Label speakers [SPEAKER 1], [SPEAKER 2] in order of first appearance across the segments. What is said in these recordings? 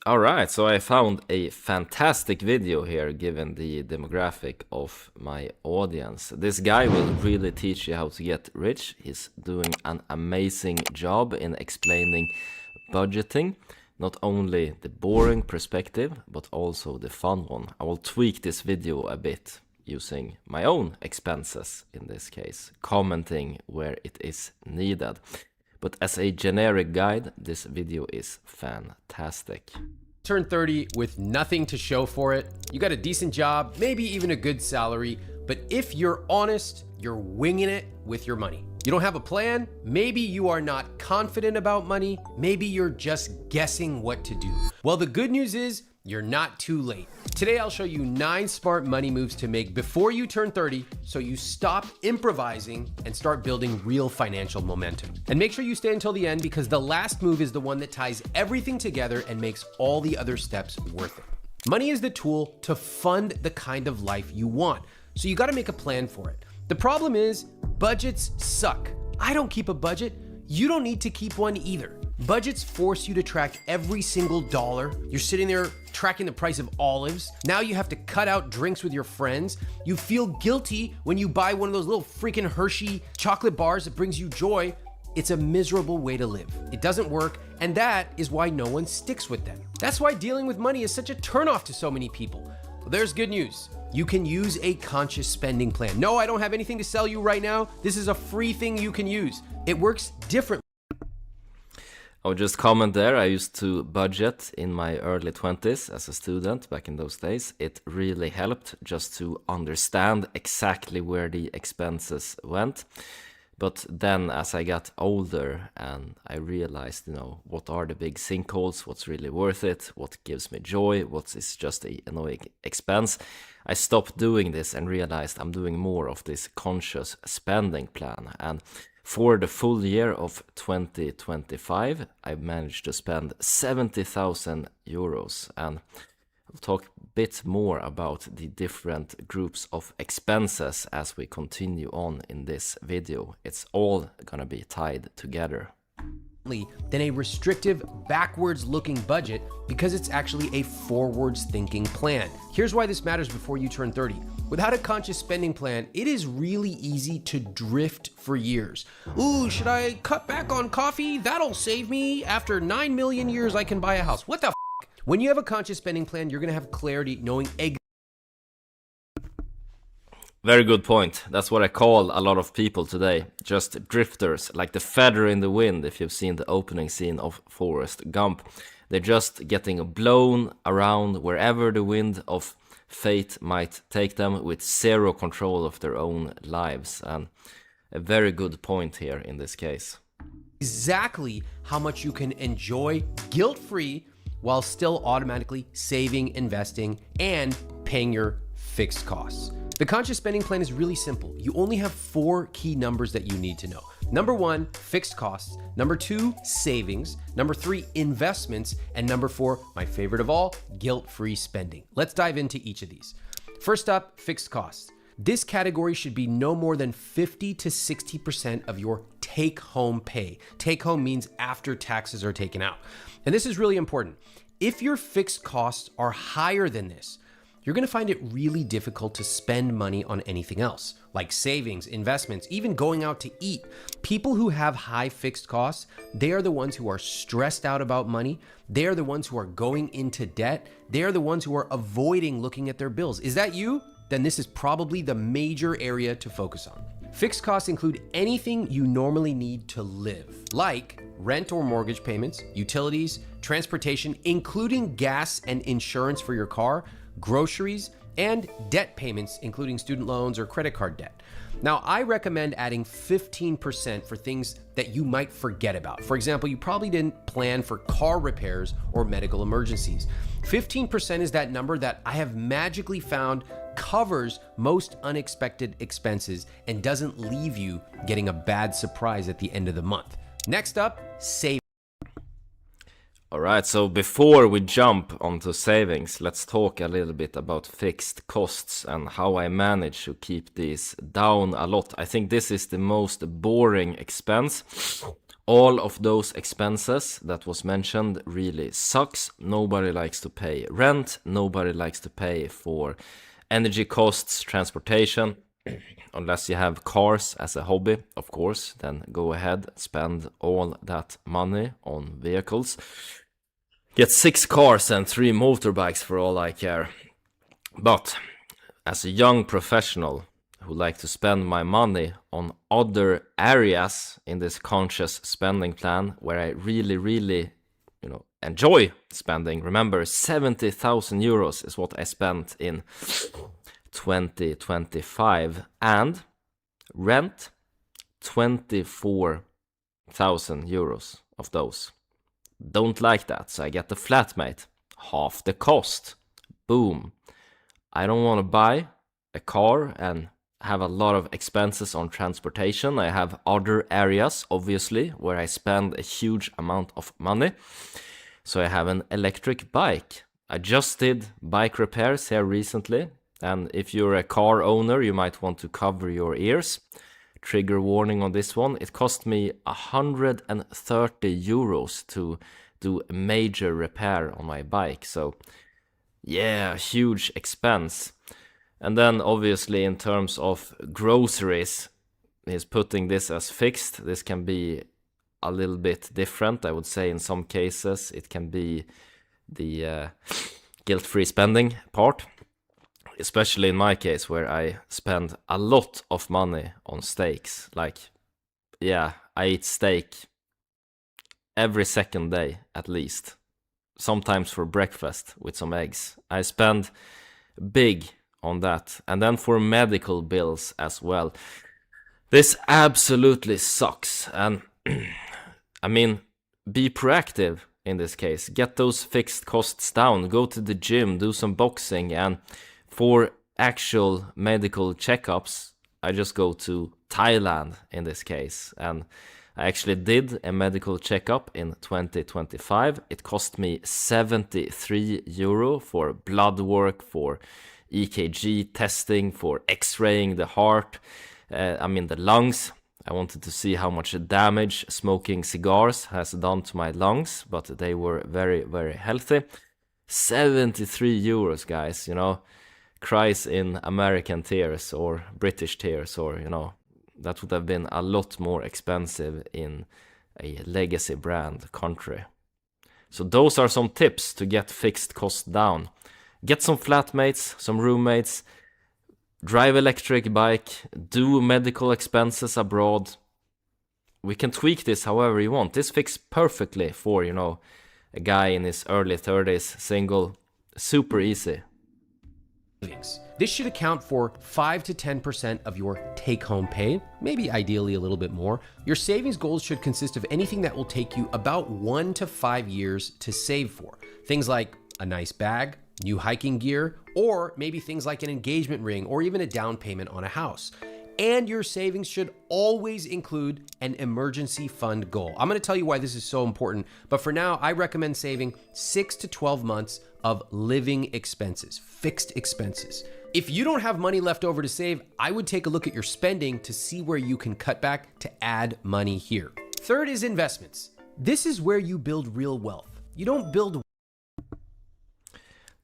[SPEAKER 1] Alright, so I found a fantastic video here given the demographic of my audience. This guy will really teach you how to get rich. He's doing an amazing job in explaining budgeting, not only the boring perspective, but also the fun one. I will tweak this video a bit using my own expenses in this case, commenting where it is needed. But as a generic guide, this video is fantastic.
[SPEAKER 2] Turn 30 with nothing to show for it. You got a decent job, maybe even a good salary, but if you're honest, you're winging it with your money. You don't have a plan, maybe you are not confident about money, maybe you're just guessing what to do. Well, the good news is you're not too late. Today, I'll show you 9 smart money moves to make before you turn 30 so you stop improvising and start building real financial momentum. And make sure you stay until the end because the last move is the one that ties everything together and makes all the other steps worth it. Money is the tool to fund the kind of life you want, so you gotta make a plan for it. The problem is, budgets suck. I don't keep a budget. You don't need to keep one either. Budgets force you to track every single dollar. You're sitting there tracking the price of olives. Now you have to cut out drinks with your friends. You feel guilty when you buy one of those little freaking Hershey chocolate bars that brings you joy. It's a miserable way to live. It doesn't work, and that is why no one sticks with them. That's why dealing with money is such a turnoff to so many people. Well, there's good news. You can use a conscious spending plan. No, I don't have anything to sell you right now. This is a free thing you can use. It works differently.
[SPEAKER 1] I would just comment there, I used to budget in my early 20s as a student back in those days. It really helped just to understand exactly where the expenses went. But then as I got older and I realized, what are the big sinkholes, what's really worth it, what gives me joy, what is just an annoying expense, I stopped doing this and realized I'm doing more of this conscious spending plan. And for the full year of 2025, I managed to spend 70,000 euros. And I'll talk a bit more about the different groups of expenses as we continue on in this video. It's all gonna be tied together.
[SPEAKER 2] Than a restrictive, backwards-looking budget because it's actually a forwards-thinking plan. Here's why this matters before you turn 30. Without a conscious spending plan, it is really easy to drift for years. Ooh, should I cut back on coffee? That'll save me. After 9 million years, I can buy a house. What the f***? When you have a conscious spending plan, you're gonna have clarity knowing
[SPEAKER 1] Very good point. That's what I call a lot of people today. Just drifters, like the feather in the wind, if you've seen the opening scene of Forrest Gump. They're just getting blown around wherever the wind of fate might take them with zero control of their own lives. And a very good point here in this case.
[SPEAKER 2] Exactly how much you can enjoy guilt-free while still automatically saving, investing, and paying your fixed costs. The conscious spending plan is really simple. You only have 4 key numbers that you need to know. Number 1, fixed costs. Number 2, savings. Number 3, investments. And number 4, my favorite of all, guilt-free spending. Let's dive into each of these. First up, fixed costs. This category should be no more than 50 to 60% of your take-home pay. Take-home means after taxes are taken out. And this is really important. If your fixed costs are higher than this, you're gonna find it really difficult to spend money on anything else, like savings, investments, even going out to eat. People who have high fixed costs, they are the ones who are stressed out about money. They are the ones who are going into debt. They are the ones who are avoiding looking at their bills. Is that you? Then this is probably the major area to focus on. Fixed costs include anything you normally need to live, like rent or mortgage payments, utilities, transportation, including gas and insurance for your car, groceries, and debt payments, including student loans or credit card debt. Now, I recommend adding 15% for things that you might forget about. For example, you probably didn't plan for car repairs or medical emergencies. 15% is that number that I have magically found covers most unexpected expenses and doesn't leave you getting a bad surprise at the end of the month. Next up, savings.
[SPEAKER 1] Alright, so before we jump onto savings, let's talk a little bit about fixed costs and how I manage to keep these down a lot. I think this is the most boring expense All of those expenses that was mentioned really sucks. Nobody likes to pay rent, nobody likes to pay for energy costs, transportation, unless you have cars as a hobby, of course, then go ahead, spend all that money on vehicles. Get 6 cars and 3 motorbikes for all I care. But as a young professional who like to spend my money on other areas in this conscious spending plan where I really, enjoy spending. Remember, 70,000 euros is what I spent in 2025, and rent 24,000 euros of those. Don't like that, so I get the flatmate, half the cost. Boom. I don't want to buy a car and have a lot of expenses on transportation. I have other areas, obviously, where I spend a huge amount of money. So I have an electric bike. I just did bike repairs here recently, and if you're a car owner, you might want to cover your ears. Trigger warning on this one. It cost me 130 euros to do a major repair on my bike. So yeah, huge expense. And then obviously in terms of groceries, he's putting this as fixed. This can be a little bit different. I would say in some cases it can be the guilt-free spending part. Especially in my case where I spend a lot of money on steaks. Like, yeah, I eat steak every second day at least. Sometimes for breakfast with some eggs. I spend big on that. And then for medical bills as well. This absolutely sucks. And I mean, be proactive in this case. Get those fixed costs down. Go to the gym, do some boxing. And for actual medical checkups, I just go to Thailand in this case. And I actually did a medical checkup in 2025. It cost me 73 euro for blood work, for EKG testing, for x-raying the heart, the lungs. I wanted to see how much damage smoking cigars has done to my lungs, but they were very, very healthy. 73 euros, guys, cries in American tears or British tears, or, that would have been a lot more expensive in a legacy brand country. So those are some tips to get fixed costs down. Get some flatmates, some roommates, drive electric bike, do medical expenses abroad. We can tweak this however you want. This fits perfectly for, a guy in his early 30s, single, super easy.
[SPEAKER 2] This should account for 5 to 10% of your take-home pay, maybe ideally a little bit more. Your savings goals should consist of anything that will take you about 1 to 5 years to save for. Things like a nice bag, new hiking gear, or maybe things like an engagement ring or even a down payment on a house. And your savings should always include an emergency fund goal. I'm going to tell you why this is so important, but for now, I recommend saving 6 to 12 months of living expenses, fixed expenses. If you don't have money left over to save, I would take a look at your spending to see where you can cut back to add money here. Third is investments. This is where you build real wealth. You don't build.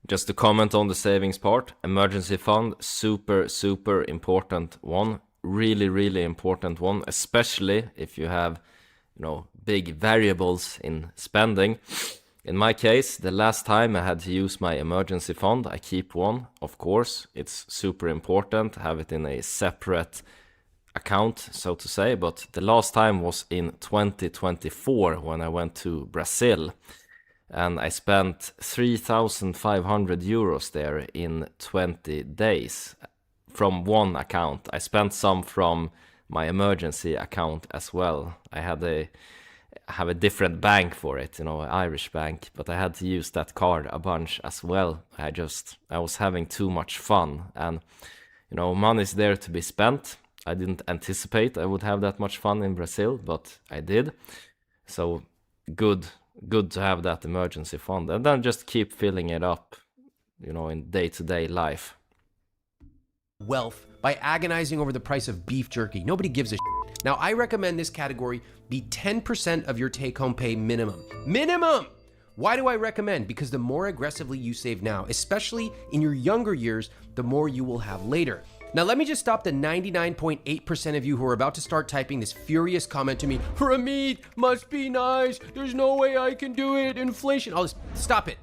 [SPEAKER 1] Just to comment on the savings part, emergency fund, super, super important one. Really, really important one, especially if you have, big variables in spending. In my case, the last time I had to use my emergency fund, I keep one, of course. It's super important to have it in a separate account, so to say. But the last time was in 2024 when I went to Brazil. And I spent 3,500 euros there in 20 days from one account. I spent some from my emergency account as well. I have a different bank for it, an Irish bank, but I had to use that card a bunch as well. I was having too much fun, and money's there to be spent. I didn't anticipate I would have that much fun in Brazil, but I did. So good to have that emergency fund, and then just keep filling it up, in day-to-day life.
[SPEAKER 2] Wealth by agonizing over the price of beef jerky. Nobody gives a shit. Now, I recommend this category be 10% of your take-home pay minimum. Minimum! Why do I recommend? Because the more aggressively you save now, especially in your younger years, the more you will have later. Now, let me just stop the 99.8% of you who are about to start typing this furious comment to me, Ramit, must be nice. There's no way I can do it. Inflation. I'll just stop it.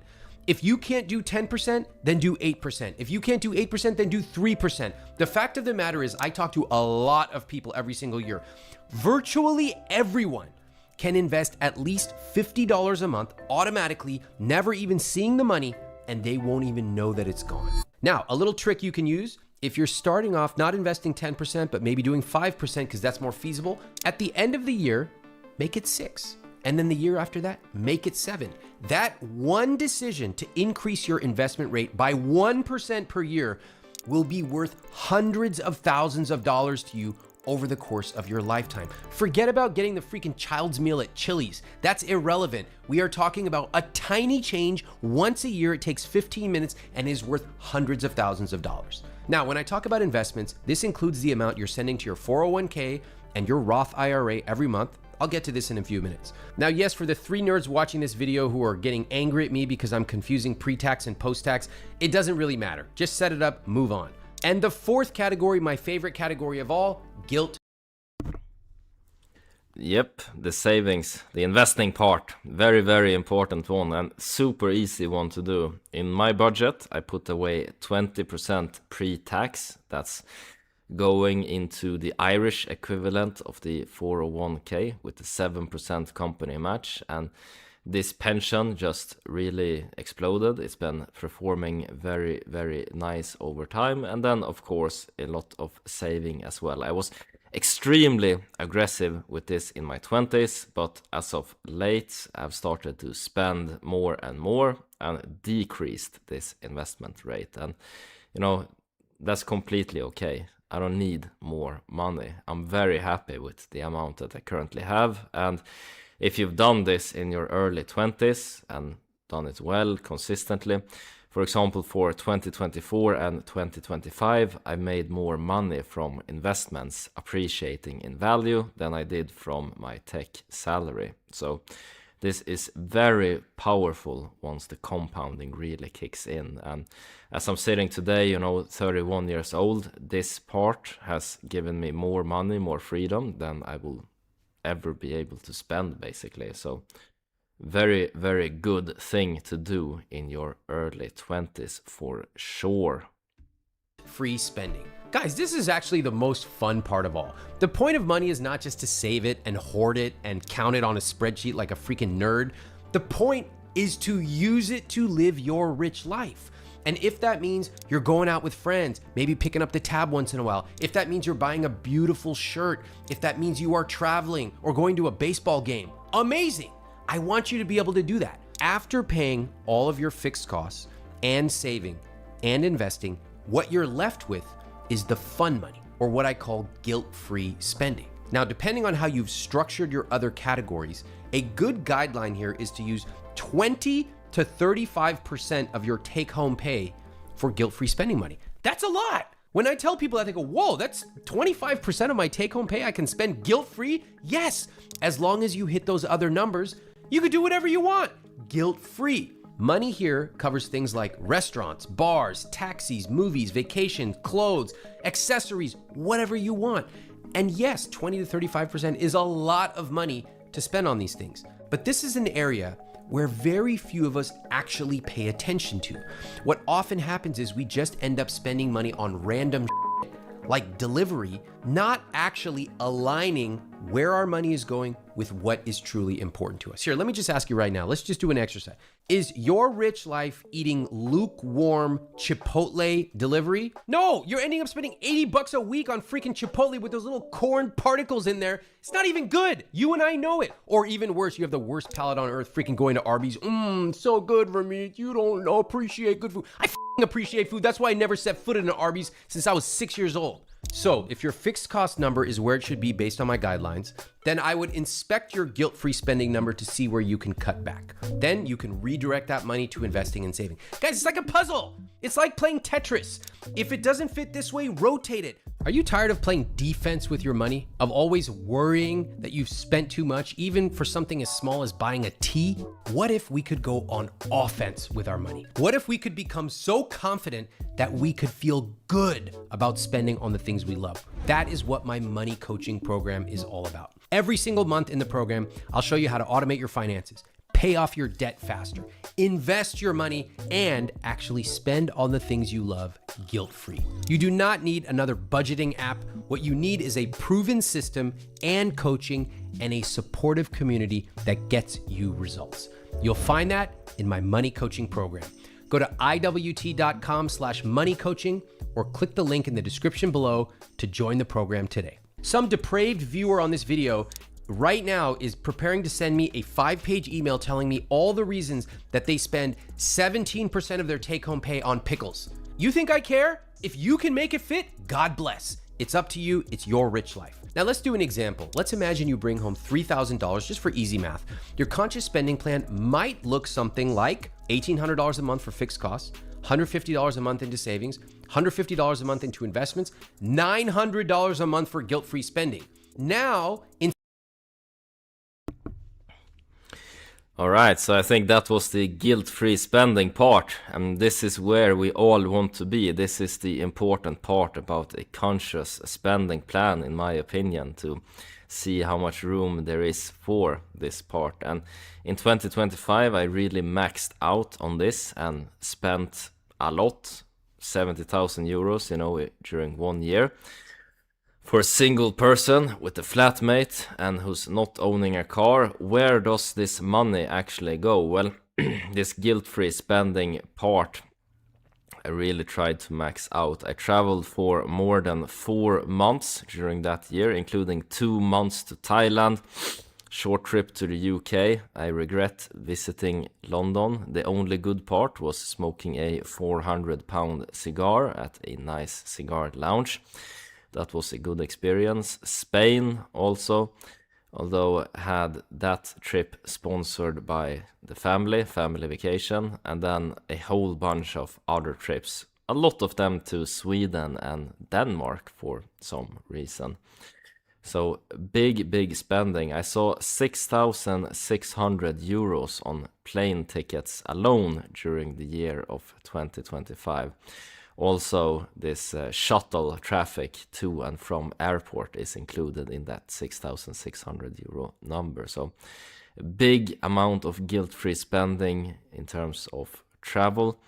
[SPEAKER 2] If you can't do 10%, then do 8%. If you can't do 8%, then do 3%. The fact of the matter is, I talk to a lot of people every single year. Virtually everyone can invest at least $50 a month automatically, never even seeing the money, and they won't even know that it's gone. Now, a little trick you can use, if you're starting off not investing 10%, but maybe doing 5% because that's more feasible, at the end of the year, make it 6. And then the year after that, make it 7. That one decision to increase your investment rate by 1% per year will be worth hundreds of thousands of dollars to you over the course of your lifetime. Forget about getting the freaking child's meal at Chili's. That's irrelevant. We are talking about a tiny change once a year. It takes 15 minutes and is worth hundreds of thousands of dollars. Now, when I talk about investments, this includes the amount you're sending to your 401k and your Roth IRA every month. I'll get to this in a few minutes. Now, yes, for the 3 nerds watching this video who are getting angry at me because I'm confusing pre-tax and post-tax, it doesn't really matter. Just set it up, move on. And the 4th category, my favorite category of all, guilt.
[SPEAKER 1] Yep, the savings, the investing part, very, very important one and super easy one to do. In my budget, I put away 20% pre-tax. That's going into the Irish equivalent of the 401k with the 7% company match. And this pension just really exploded. It's been performing very, very nice over time. And then, of course, a lot of saving as well. I was extremely aggressive with this in my 20s, but as of late, I've started to spend more and more and decreased this investment rate. And, you know, that's completely okay. I don't need more money. I'm very happy with the amount that I currently have. And if you've done this in your early 20s and done it well, consistently, for example, for 2024 and 2025, I made more money from investments appreciating in value than I did from my tech salary. So this is very powerful once the compounding really kicks in. And as I'm sitting today, 31 years old, this part has given me more money, more freedom than I will ever be able to spend, basically. So very, very good thing to do in your early 20s for sure.
[SPEAKER 2] Free spending. Guys, this is actually the most fun part of all. The point of money is not just to save it and hoard it and count it on a spreadsheet like a freaking nerd. The point is to use it to live your rich life. And if that means you're going out with friends, maybe picking up the tab once in a while, if that means you're buying a beautiful shirt, if that means you are traveling or going to a baseball game, amazing. I want you to be able to do that. After paying all of your fixed costs and saving and investing, what you're left with is the fun money, or what I call guilt-free spending. Now, depending on how you've structured your other categories, a good guideline here is to use 20 to 35% of your take-home pay for guilt-free spending money. That's a lot. When I tell people that, they go, whoa, that's 25% of my take-home pay I can spend guilt-free? Yes, as long as you hit those other numbers, you could do whatever you want, guilt-free. Money here covers things like restaurants, bars, taxis, movies, vacations, clothes, accessories, whatever you want. And yes, 20 to 35% is a lot of money to spend on these things. But this is an area where very few of us actually pay attention to. What often happens is we just end up spending money on random shit, like delivery, not actually aligning where our money is going with what is truly important to us. Here, let me just ask you right now. Let's just do an exercise. Is your rich life eating lukewarm Chipotle delivery? No, you're ending up spending $80 a week on freaking Chipotle with those little corn particles in there. It's not even good. You and I know it. Or even worse, you have the worst palate on earth freaking going to Arby's. So good, Ramit. You don't appreciate good food. I appreciate food. That's why I never set foot in an Arby's since I was 6 years old. So if your fixed cost number is where it should be based on my guidelines, then I would inspect your guilt-free spending number to see where you can cut back. Then you can redirect that money to investing and saving. Guys, it's like a puzzle. It's like playing Tetris. If it doesn't fit this way, rotate it. Are you tired of playing defense with your money? Of always worrying that you've spent too much, even for something as small as buying a tea? What if we could go on offense with our money? What if we could become so confident that we could feel good about spending on the things we love? That is what my money coaching program is all about. Every single month in the program, I'll show you how to automate your finances, pay off your debt faster, invest your money, and actually spend on the things you love guilt-free. You do not need another budgeting app. What you need is a proven system and coaching and a supportive community that gets you results. You'll find that in my money coaching program. Go to iwt.com/moneycoaching or click the link in the description below to join the program today. Some depraved viewer on this video right now is preparing to send me a 5-page email telling me all the reasons that they spend 17% of their take-home pay on pickles. You think I care? If you can make it fit, God bless. It's up to you. It's your rich life. Now let's do an example. Let's imagine you bring home $3,000 just for easy math. Your conscious spending plan might look something like $1,800 a month for fixed costs, $150 a month into savings, $150 a month into investments, $900 a month for guilt-free spending. Now,
[SPEAKER 1] All right, so I think that was the guilt-free spending part, and this is where we all want to be. This is the important part about a conscious spending plan, in my opinion, to see how much room there is for this part. And in 2025, I really maxed out on this and spent a lot, 70,000 euros, during 1 year. For a single person with a flatmate and who's not owning a car, where does this money actually go? Well, this guilt-free spending part, I really tried to max out. I traveled for more than 4 months during that year, including 2 months to Thailand, short trip to the UK. I regret visiting London. The only good part was smoking a 400-pound cigar at a nice cigar lounge. That was a good experience. Spain also, although had that trip sponsored by the family vacation, and then a whole bunch of other trips. A lot of them to Sweden and Denmark for some reason. So big spending. I saw 6,600 euros on plane tickets alone during the year of 2025. Also, this shuttle traffic to and from airport is included in that 6,600 euro number. So a big amount of guilt-free spending in terms of travel.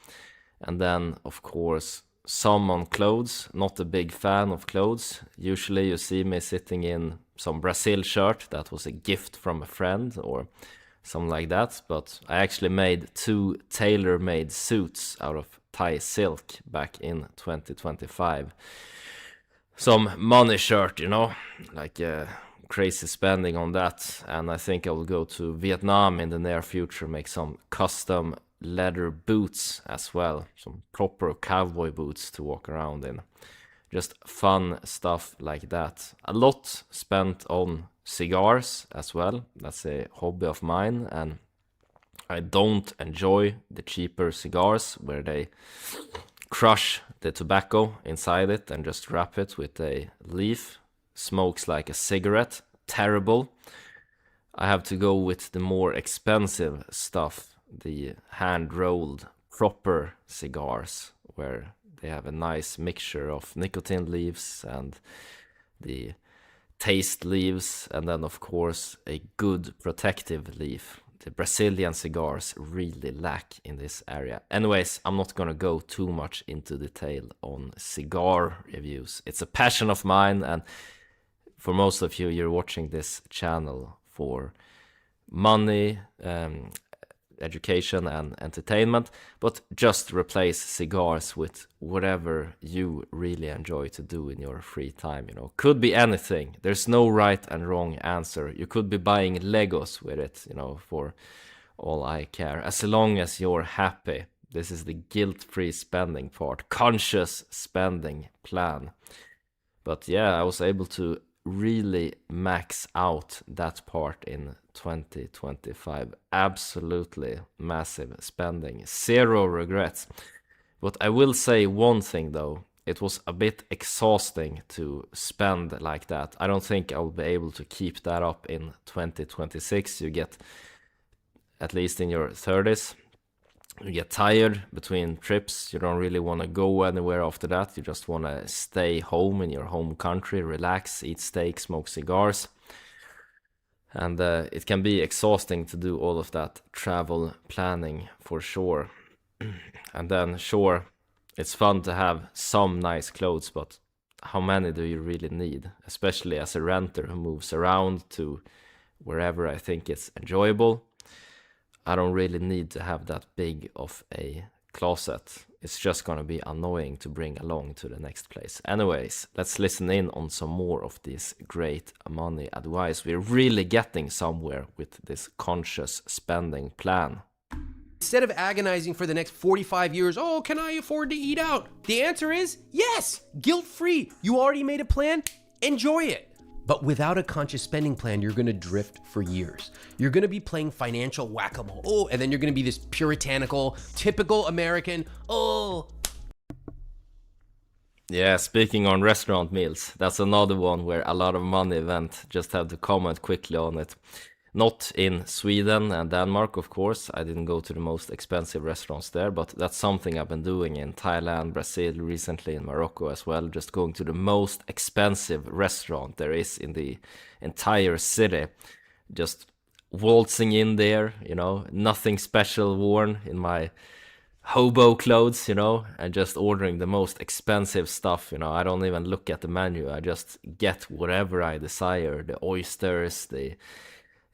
[SPEAKER 1] And then, of course, some on clothes. Not a big fan of clothes. Usually you see me sitting in some Brazil shirt that was a gift from a friend or something like that. But I actually made 2 tailor-made suits out of Thai silk back in 2025. Some money shirt, like crazy spending on that. And I think I will go to Vietnam in the near future, make some custom leather boots as well. Some proper cowboy boots to walk around in. Just fun stuff like that. A lot spent on cigars as well. That's a hobby of mine, and I don't enjoy the cheaper cigars where they crush the tobacco inside it and just wrap it with a leaf. Smokes like a cigarette. Terrible. I have to go with the more expensive stuff, the hand-rolled proper cigars, where they have a nice mixture of nicotine leaves and the taste leaves, and then of course a good protective leaf. The Brazilian cigars really lack in this area. Anyways, I'm not gonna go too much into detail on cigar reviews. It's a passion of mine, and for most of you, you're watching this channel for money, education and entertainment, but just replace cigars with whatever you really enjoy to do in your free time. Could be anything. There's no right and wrong answer. You could be buying Legos with it, for all I care, as long as you're happy. This is the guilt-free spending part, conscious spending plan. But yeah, I was able to really max out that part in 2025. Absolutely massive spending, zero regrets. But I will say one thing though, it was a bit exhausting to spend like that. I don't think I'll be able to keep that up in 2026. You get, at least in your 30s, you get tired between trips. You don't really want to go anywhere after that. You just want to stay home in your home country, relax, eat steak, smoke cigars. And it can be exhausting to do all of that travel planning for sure. And then, sure, it's fun to have some nice clothes, but how many do you really need? Especially as a renter who moves around to wherever I think it's enjoyable. I don't really need to have that big of a closet. It's just gonna be annoying to bring along to the next place. Anyways, let's listen in on some more of this great money advice. We're really getting somewhere with this conscious spending plan.
[SPEAKER 2] Instead of agonizing for the next 45 years, oh, can I afford to eat out? The answer is yes, guilt-free. You already made a plan, enjoy it. But without a conscious spending plan, you're gonna drift for years. You're gonna be playing financial whack-a-mole. Oh, and then you're gonna be this puritanical, typical American, oh.
[SPEAKER 1] Yeah, speaking on restaurant meals, that's another one where a lot of money went. Just have to comment quickly on it. Not in Sweden and Denmark, of course. I didn't go to the most expensive restaurants there, but that's something I've been doing in Thailand, Brazil, recently in Morocco as well. Just going to the most expensive restaurant there is in the entire city. Just waltzing in there, you know, nothing special worn, in my hobo clothes, you know, and just ordering the most expensive stuff. You know, I don't even look at the menu. I just get whatever I desire. The oysters,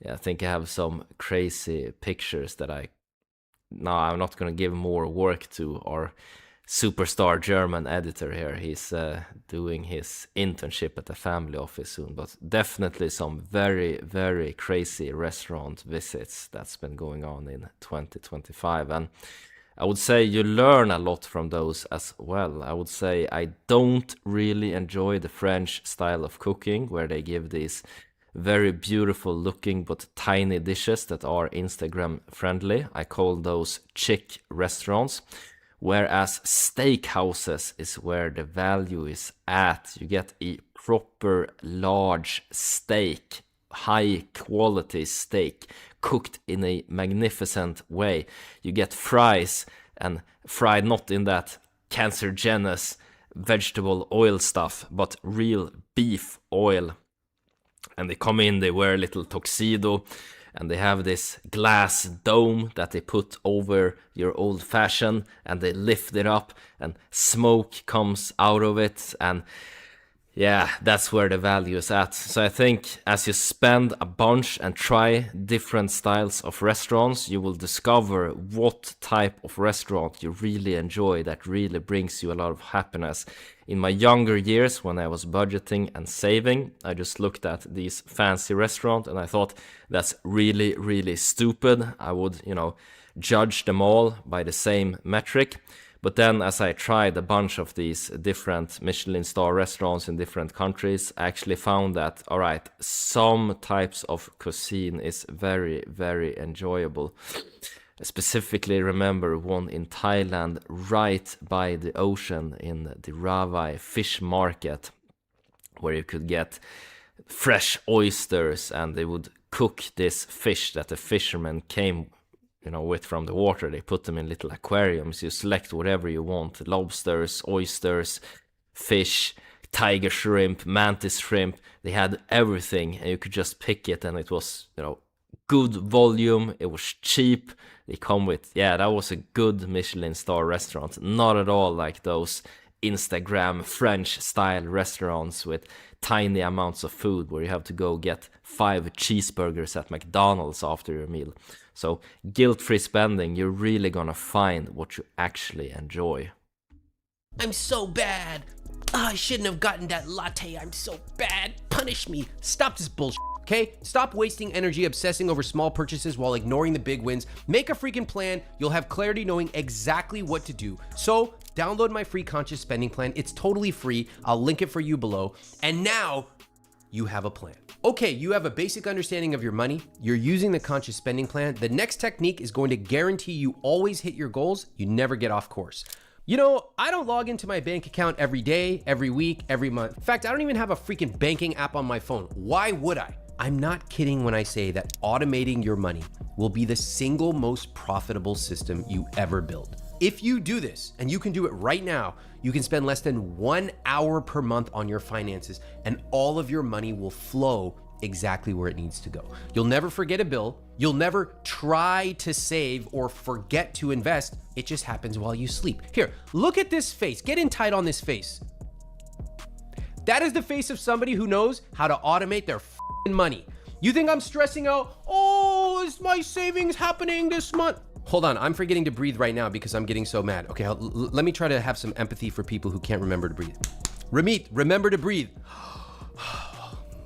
[SPEAKER 1] yeah, I think I have some crazy pictures that I'm not going to give more work to our superstar German editor here. He's doing his internship at the family office soon, but definitely some very, very crazy restaurant visits that's been going on in 2025. And I would say you learn a lot from those as well. I would say I don't really enjoy the French style of cooking, where they give these very beautiful looking but tiny dishes that are Instagram friendly. I call those chic restaurants. Whereas steakhouses is where the value is at. You get a proper large steak, high quality steak, cooked in a magnificent way. You get fries, and fried not in that cancergenous vegetable oil stuff, but real beef oil. And they come in, they wear a little tuxedo, and they have this glass dome that they put over your old fashioned, and they lift it up and smoke comes out of it. And yeah, that's where the value is at. So I think as you spend a bunch and try different styles of restaurants, you will discover what type of restaurant you really enjoy, that really brings you a lot of happiness. In my younger years, when I was budgeting and saving, I just looked at these fancy restaurants and I thought, that's really, really stupid. I would, judge them all by the same metric. But then as I tried a bunch of these different Michelin star restaurants in different countries, I actually found that, all right, some types of cuisine is very, very enjoyable. I specifically remember one in Thailand right by the ocean in the Ravai fish market, where you could get fresh oysters, and they would cook this fish that the fishermen came with from the water. They put them in little aquariums. You select whatever you want: lobsters, oysters, fish, tiger shrimp, mantis shrimp. They had everything, and you could just pick it, and it was, good volume. It was cheap. They come with, that was a good Michelin star restaurant. Not at all like those Instagram French style restaurants with tiny amounts of food where you have to go get 5 cheeseburgers at McDonald's after your meal. So guilt-free spending, you're really gonna find what you actually enjoy.
[SPEAKER 2] I'm so bad. I shouldn't have gotten that latte. I'm so bad. Punish me. Stop this bullshit. Okay? Stop wasting energy obsessing over small purchases while ignoring the big wins. Make a freaking plan. You'll have clarity knowing exactly what to do. So download my free conscious spending plan. It's totally free. I'll link it for you below. And now you have a plan. Okay, you have a basic understanding of your money. You're using the conscious spending plan. The next technique is going to guarantee you always hit your goals. You never get off course. You know, I don't log into my bank account every day, every week, every month. In fact, I don't even have a freaking banking app on my phone. Why would I? I'm not kidding when I say that automating your money will be the single most profitable system you ever build. If you do this, and you can do it right now, you can spend less than 1 hour per month on your finances, and all of your money will flow exactly where it needs to go. You'll never forget a bill. You'll never try to save or forget to invest. It just happens while you sleep. Here, look at this face. Get in tight on this face. That is the face of somebody who knows how to automate their money. You think I'm stressing out? Oh, is my savings happening this month? Hold on, I'm forgetting to breathe right now because I'm getting so mad. Okay, let me try to have some empathy for people who can't remember to breathe. Ramit, remember to breathe.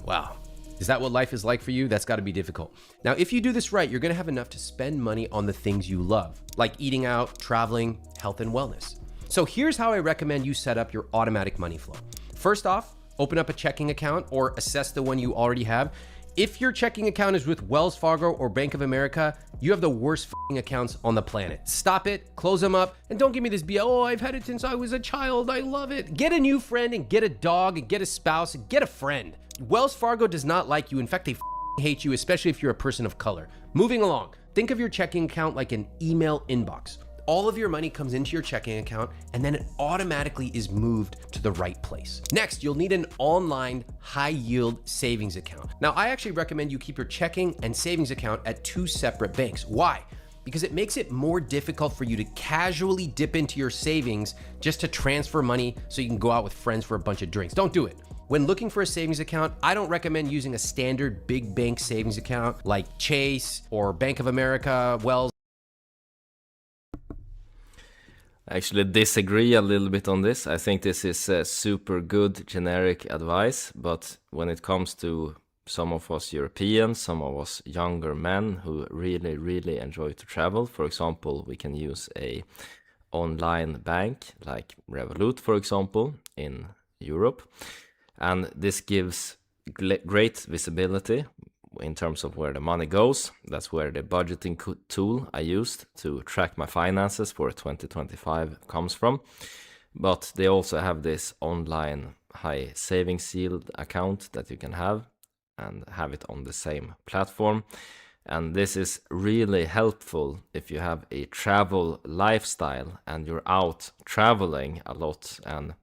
[SPEAKER 2] Wow. Is that what life is like for you? That's got to be difficult. Now, if you do this right, you're going to have enough to spend money on the things you love, like eating out, traveling, health, and wellness. So here's how I recommend you set up your automatic money flow. First off, open up a checking account or assess the one you already have. If your checking account is with Wells Fargo or Bank of America, you have the worst accounts on the planet. Stop it, close them up, and don't give me this BS. Oh, I've had it since I was a child. I love it. Get a new friend and get a dog and get a spouse and get a friend. Wells Fargo does not like you. In fact, they hate you, especially if you're a person of color. Moving along, think of your checking account like an email inbox. All of your money comes into your checking account and then it automatically is moved to the right place. Next, you'll need an online high yield savings account. Now, I actually recommend you keep your checking and savings account at 2 separate banks. Why? Because it makes it more difficult for you to casually dip into your savings just to transfer money so you can go out with friends for a bunch of drinks. Don't do it. When looking for a savings account, I don't recommend using a standard big bank savings account like Chase or Bank of America, Wells.
[SPEAKER 1] I actually disagree a little bit on this. I think this is super good generic advice, but when it comes to some of us Europeans, some of us younger men who really, really enjoy to travel, for example, we can use a online bank like Revolut, for example, in Europe. And this gives great visibility in terms of where the money goes. That's where the budgeting tool I used to track my finances for 2025 comes from. But they also have this online high savings yield account that you can have and have it on the same platform. And this is really helpful if you have a travel lifestyle and you're out traveling a lot and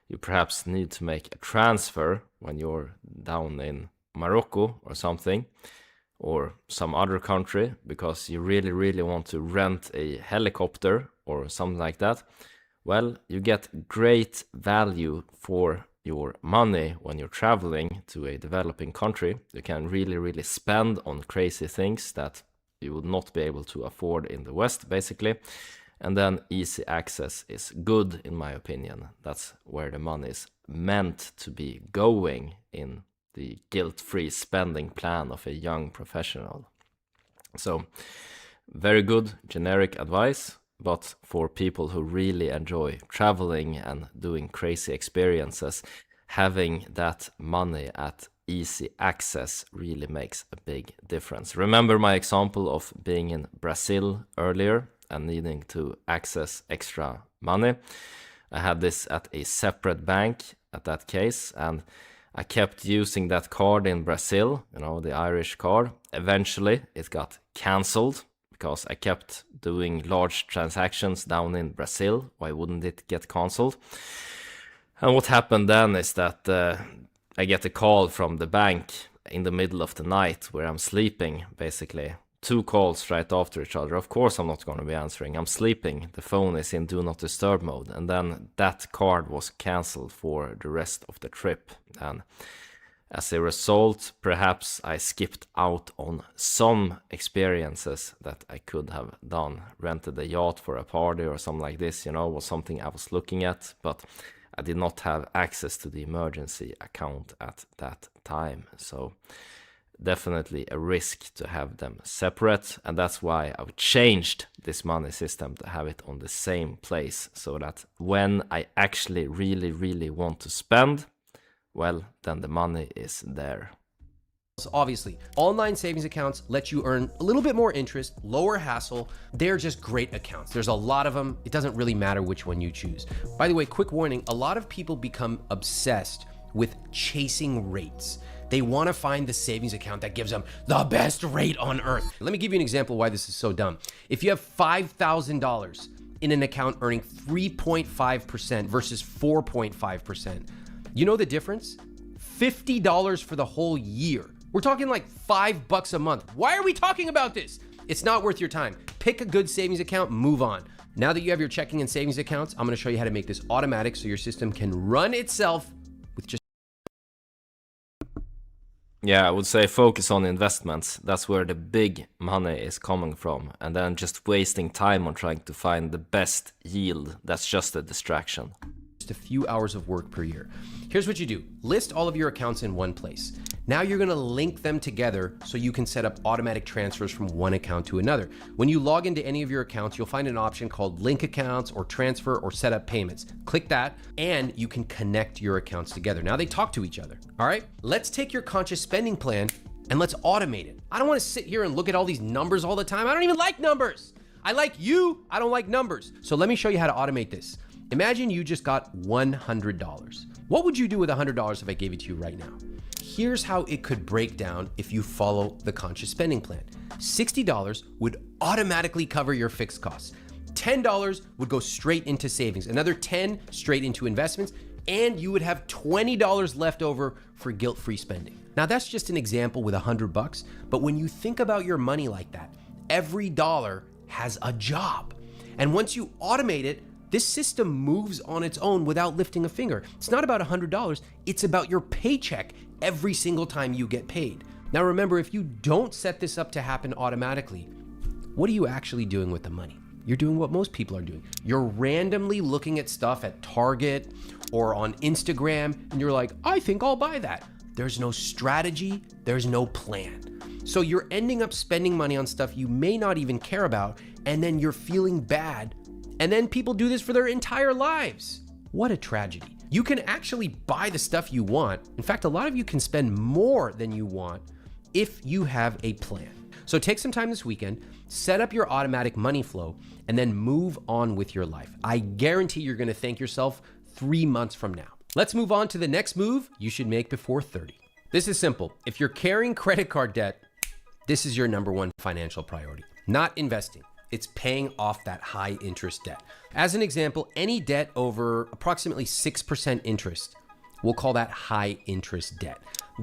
[SPEAKER 1] you perhaps need to make a transfer when you're down in Morocco or something, or some other country, because you really, really want to rent a helicopter or something like that. Well, you get great value for your money when you're traveling to a developing country. You can really, really spend on crazy things that you would not be able to afford in the West, basically. And then easy access is good, in my opinion. That's where the money is meant to be going in the guilt-free spending plan of a young professional. So, very good generic advice, but for people who really enjoy traveling and doing crazy experiences, having that money at easy access really makes a big difference. Remember my example of being in Brazil earlier and needing to access extra money? I had this at a separate bank at that case, and I kept using that card in Brazil, the Irish card. Eventually, it got cancelled because I kept doing large transactions down in Brazil. Why wouldn't it get cancelled? And what happened then is that I get a call from the bank in the middle of the night where I'm sleeping, basically. 2 calls right after each other. Of course I'm not going to be answering. I'm sleeping. The phone is in do not disturb mode. And then that card was cancelled for the rest of the trip. And as a result, perhaps I skipped out on some experiences that I could have done. Rented a yacht for a party or something like this, was something I was looking at. But I did not have access to the emergency account at that time. So definitely a risk to have them separate, and that's why I've changed this money system to have it on the same place, so that when I actually really, really want to spend, well, then the money is there.
[SPEAKER 2] Obviously, online savings accounts let you earn a little bit more interest, lower hassle. They're just great accounts. There's a lot of them. It doesn't really matter which one you choose. By the way, quick warning, a lot of people become obsessed with chasing rates. They want to find the savings account that gives them the best rate on earth. Let me give you an example why this is so dumb. If you have $5,000 in an account earning 3.5% versus 4.5%, you know the difference? $50 for the whole year. We're talking like $5 a month. Why are we talking about this? It's not worth your time. Pick a good savings account, move on. Now that you have your checking and savings accounts, I'm gonna show you how to make this automatic so your system can run itself with just...
[SPEAKER 1] Yeah, I would say focus on investments. That's where the big money is coming from. And then just wasting time on trying to find the best yield, that's just a distraction.
[SPEAKER 2] a few hours of work per year. Here's what you do. List all of your accounts in one place. Now you're gonna link them together so you can set up automatic transfers from one account to another. When you log into any of your accounts, you'll find an option called link accounts or transfer or set up payments. Click that and you can connect your accounts together. Now they talk to each other, all right? Let's take your conscious spending plan and let's automate it. I don't wanna sit here and look at all these numbers all the time. I don't even like numbers. I like you, I don't like numbers. So let me show you how to automate this. Imagine you just got $100. What would you do with $100 if I gave it to you right now? Here's how it could break down if you follow the conscious spending plan. $60 would automatically cover your fixed costs. $10 would go straight into savings, another $10 straight into investments, and you would have $20 left over for guilt-free spending. Now that's just an example with $100, but when you think about your money like that, every dollar has a job. And once you automate it, this system moves on its own without lifting a finger. It's not about $100, it's about your paycheck every single time you get paid. Now remember, if you don't set this up to happen automatically, what are you actually doing with the money? You're doing what most people are doing. You're randomly looking at stuff at Target or on Instagram, and you're like, I think I'll buy that. There's no strategy, there's no plan. So you're ending up spending money on stuff you may not even care about, and then you're feeling bad. And then people do this for their entire lives. What a tragedy. You can actually buy the stuff you want. In fact, a lot of you can spend more than you want if you have a plan. So take some time this weekend, set up your automatic money flow, and then move on with your life. I guarantee you're gonna thank yourself 3 months from now. Let's move on to the next move you should make before 30. This is simple. If you're carrying credit card debt, this is your number one financial priority. Not investing. It's paying off that high interest debt. As an example, any debt over approximately 6% interest, we'll call that high interest debt.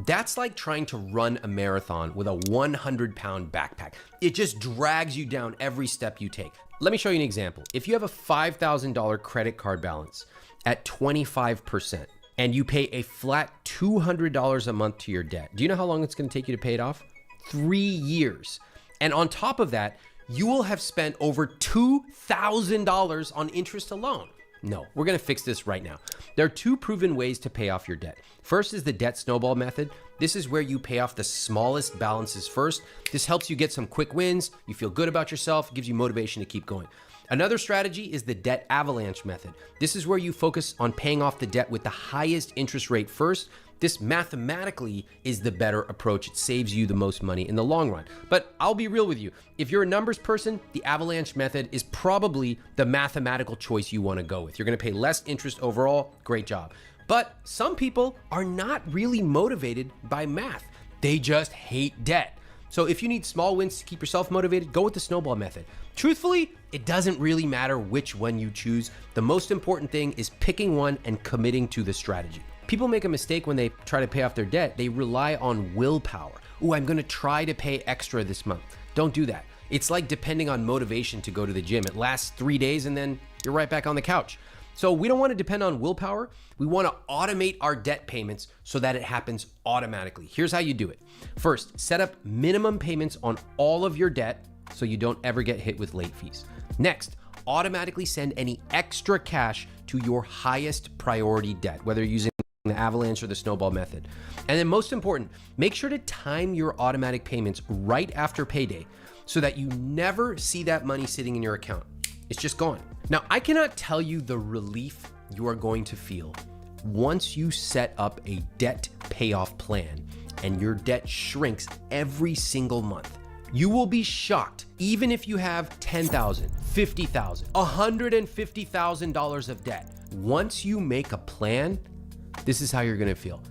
[SPEAKER 2] That's like trying to run a marathon with a 100-pound backpack. It just drags you down every step you take. Let me show you an example. If you have a $5,000 credit card balance at 25% and you pay a flat $200 a month to your debt, do you know how long it's gonna take you to pay it off? 3 years. And on top of that, you will have spent over $2,000 on interest alone. No, we're gonna fix this right now. There are 2 proven ways to pay off your debt. First is the debt snowball method. This is where you pay off the smallest balances first. This helps you get some quick wins. You feel good about yourself, gives you motivation to keep going. Another strategy is the debt avalanche method. This is where you focus on paying off the debt with the highest interest rate first. This mathematically is the better approach. It saves you the most money in the long run. But I'll be real with you. If you're a numbers person, the avalanche method is probably the mathematical choice you want to go with. You're going to pay less interest overall. Great job. But some people are not really motivated by math. They just hate debt. So if you need small wins to keep yourself motivated, go with the snowball method. Truthfully, it doesn't really matter which one you choose. The most important thing is picking one and committing to the strategy. People make a mistake when they try to pay off their debt. They rely on willpower. Ooh, I'm gonna try to pay extra this month. Don't do that. It's like depending on motivation to go to the gym. It lasts 3 days and then you're right back on the couch. So we don't wanna depend on willpower. We wanna automate our debt payments so that it happens automatically. Here's how you do it. First, set up minimum payments on all of your debt so you don't ever get hit with late fees. Next, automatically send any extra cash to your highest priority debt, whether you're using the avalanche or the snowball method. And then most important, make sure to time your automatic payments right after payday so that you never see that money sitting in your account. It's just gone. Now, I cannot tell you the relief you are going to feel once you set up a debt payoff plan and your debt shrinks every single month, you will be shocked, even if you have $10,000, $50,000, $150,000 of debt. Once you make a plan, this is how you're gonna feel.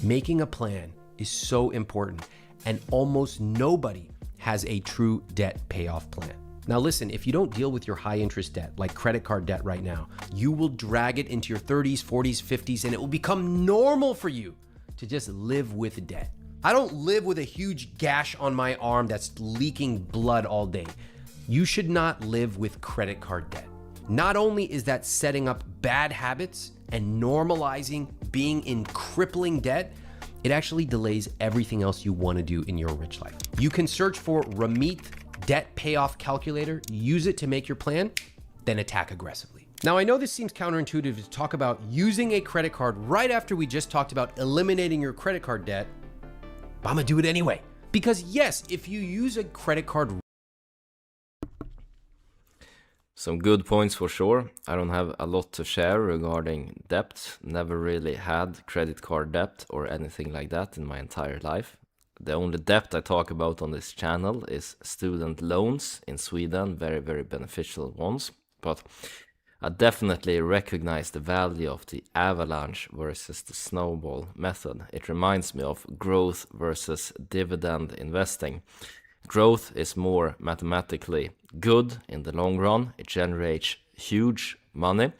[SPEAKER 2] Making a plan is so important, and almost nobody has a true debt payoff plan. Now listen, if you don't deal with your high interest debt, like credit card debt right now, you will drag it into your 30s, 40s, 50s, and it will become normal for you to just live with debt. I don't live with a huge gash on my arm that's leaking blood all day. You should not live with credit card debt. Not only is that setting up bad habits and normalizing being in crippling debt, it actually delays everything else you want to do in your rich life. You can search for Ramit Debt Payoff Calculator, use it to make your plan, then attack aggressively. Now, I know this seems counterintuitive to talk about using a credit card right after we just talked about eliminating your credit card debt, but I'm gonna do it anyway. Because yes, if you use a credit card.
[SPEAKER 1] Some good points for sure. I don't have a lot to share regarding debt. Never really had credit card debt or anything like that in my entire life. The only debt I talk about on this channel is student loans in Sweden, very, very beneficial ones. But I definitely recognize the value of the avalanche versus the snowball method. It reminds me of growth versus dividend investing. Growth is more mathematically good in the long run. It generates huge money,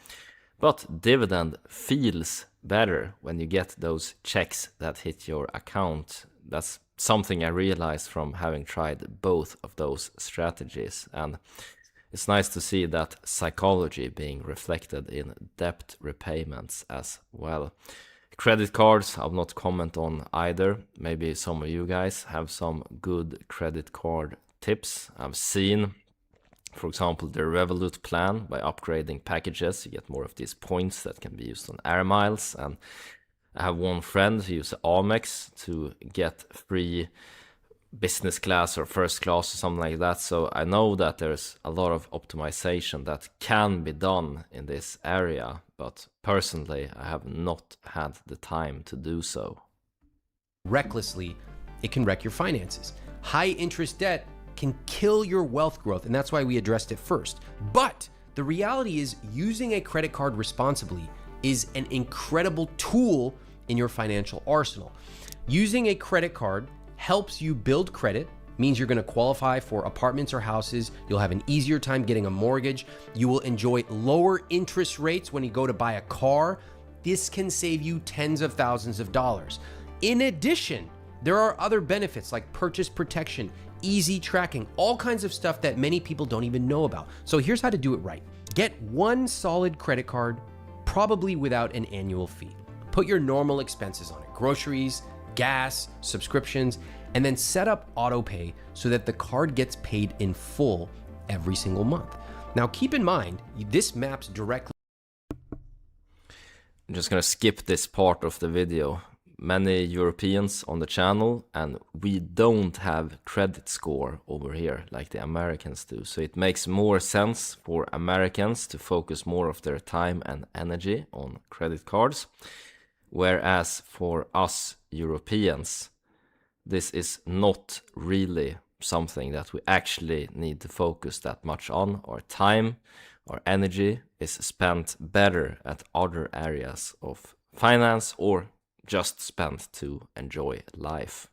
[SPEAKER 1] but dividend feels better when you get those checks that hit your account. That's something I realized from having tried both of those strategies, and it's nice to see that psychology being reflected in debt repayments as well. Credit cards, I'll not comment on either. Maybe some of you guys have some good credit card tips. I've seen, for example, the Revolut plan. By upgrading packages, you get more of these points that can be used on air miles. And I have one friend who uses Amex to get free business class or first class or something like that. So I know that there's a lot of optimization that can be done in this area, but personally I have not had the time to do so.
[SPEAKER 2] Recklessly, it can wreck your finances. High interest debt can kill your wealth growth, and that's why we addressed it first. But the reality is, using a credit card responsibly is an incredible tool in your financial arsenal. Using a credit card helps you build credit, means you're gonna qualify for apartments or houses. You'll have an easier time getting a mortgage. You will enjoy lower interest rates when you go to buy a car. This can save you tens of thousands of dollars. In addition, there are other benefits like purchase protection, easy tracking, all kinds of stuff that many people don't even know about. So here's how to do it right. Get one solid credit card, probably without an annual fee. Put your normal expenses on it, groceries, gas, subscriptions, and then set up auto pay so that the card gets paid in full every single month. Now keep in mind, this maps directly.
[SPEAKER 1] I'm just gonna skip this part of the video. Many Europeans on the channel, and we don't have credit score over here like the Americans do. So it makes more sense for Americans to focus more of their time and energy on credit cards. Whereas for us Europeans, this is not really something that we actually need to focus that much on. Our time, our energy is spent better at other areas of finance, or just spent to enjoy life.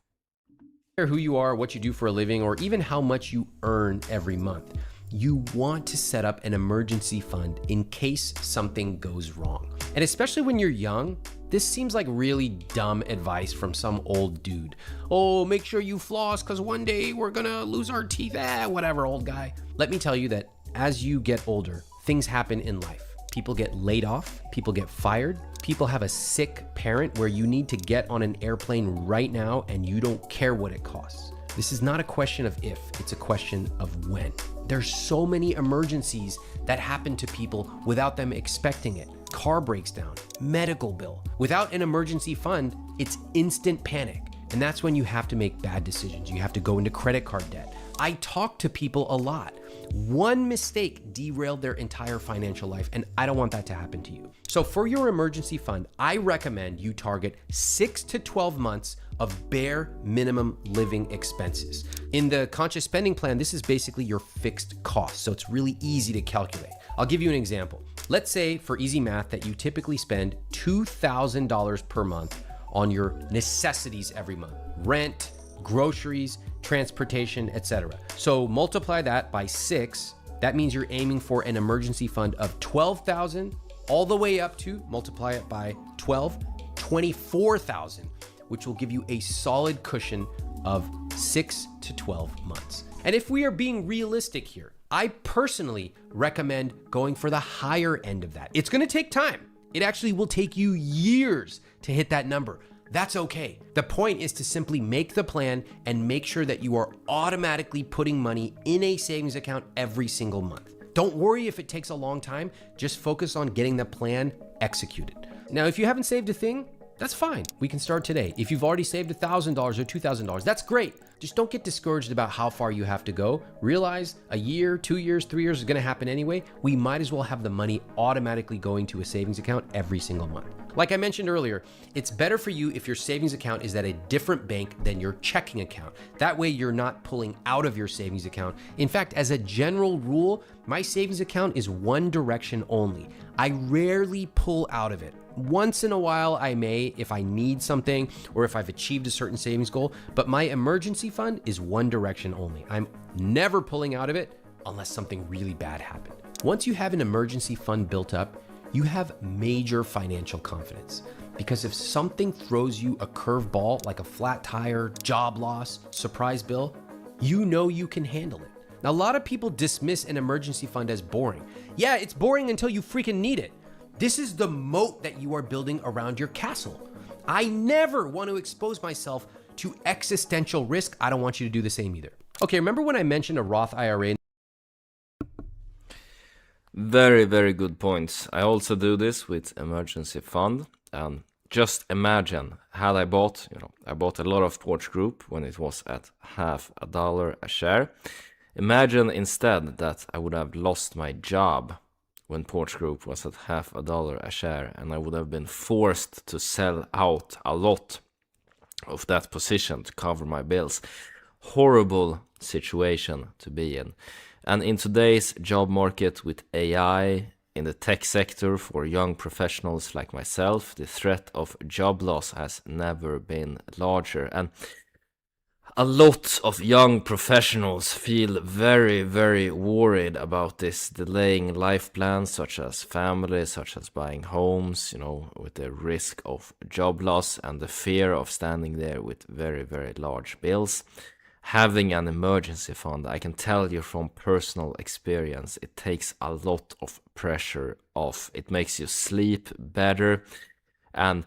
[SPEAKER 2] Who you are, what you do for a living, or even how much you earn every month, you want to set up an emergency fund in case something goes wrong. And especially when you're young, this seems like really dumb advice from some old dude. Oh, make sure you floss because one day we're gonna lose our teeth. Whatever, old guy. Let me tell you that as you get older, things happen in life. People get laid off, people get fired, people have a sick parent where you need to get on an airplane right now and you don't care what it costs. This is not a question of if, it's a question of when. There's so many emergencies that happen to people without them expecting it. Car breaks down, medical bill. Without an emergency fund, it's instant panic. And that's when you have to make bad decisions. You have to go into credit card debt. I talk to people a lot. One mistake derailed their entire financial life, and I don't want that to happen to you. So for your emergency fund, I recommend you target 6 to 12 months of bare minimum living expenses. In the conscious spending plan, this is basically your fixed cost, so it's really easy to calculate. I'll give you an example. Let's say, for easy math, that you typically spend $2,000 per month on your necessities every month: rent, groceries, transportation, etc. So multiply that by 6. That means you're aiming for an emergency fund of $12,000 all the way up to, multiply it by 12, $24,000, which will give you a solid cushion of 6 to 12 months. And if we are being realistic here, I personally recommend going for the higher end of that. It's going to take time. It actually will take you years to hit that number. That's okay. The point is to simply make the plan and make sure that you are automatically putting money in a savings account every single month. Don't worry if it takes a long time. Just focus on getting the plan executed. Now, if you haven't saved a thing, that's fine. We can start today. If you've already saved $1,000 or $2,000, that's great. Just don't get discouraged about how far you have to go. Realize a year, 2 years, 3 years is going to happen anyway. We might as well have the money automatically going to a savings account every single month. Like I mentioned earlier, it's better for you if your savings account is at a different bank than your checking account. That way you're not pulling out of your savings account. In fact, as a general rule, my savings account is one direction only. I rarely pull out of it. Once in a while, I may if I need something or if I've achieved a certain savings goal, but my emergency fund is one direction only. I'm never pulling out of it unless something really bad happened. Once you have an emergency fund built up, you have major financial confidence, because if something throws you a curveball like a flat tire, job loss, surprise bill, you know you can handle it. Now, a lot of people dismiss an emergency fund as boring. Yeah, it's boring until you freaking need it. This is the moat that you are building around your castle. I never want to expose myself to existential risk. I don't want you to do the same either. Okay, remember when I mentioned a Roth IRA?
[SPEAKER 1] Very, very good points. I also do this with emergency fund. And just imagine, had I bought a lot of Porch Group when it was at $0.50 a share. Imagine instead that I would have lost my job when Porch Group was at $0.50 a share, and I would have been forced to sell out a lot of that position to cover my bills. Horrible situation to be in. And in today's job market with AI in the tech sector for young professionals like myself, the threat of job loss has never been larger. And a lot of young professionals feel very, very worried about this, delaying life plans such as family, such as buying homes, with the risk of job loss and the fear of standing there with very, very large bills. Having an emergency fund, I can tell you from personal experience, it takes a lot of pressure off. It makes you sleep better. And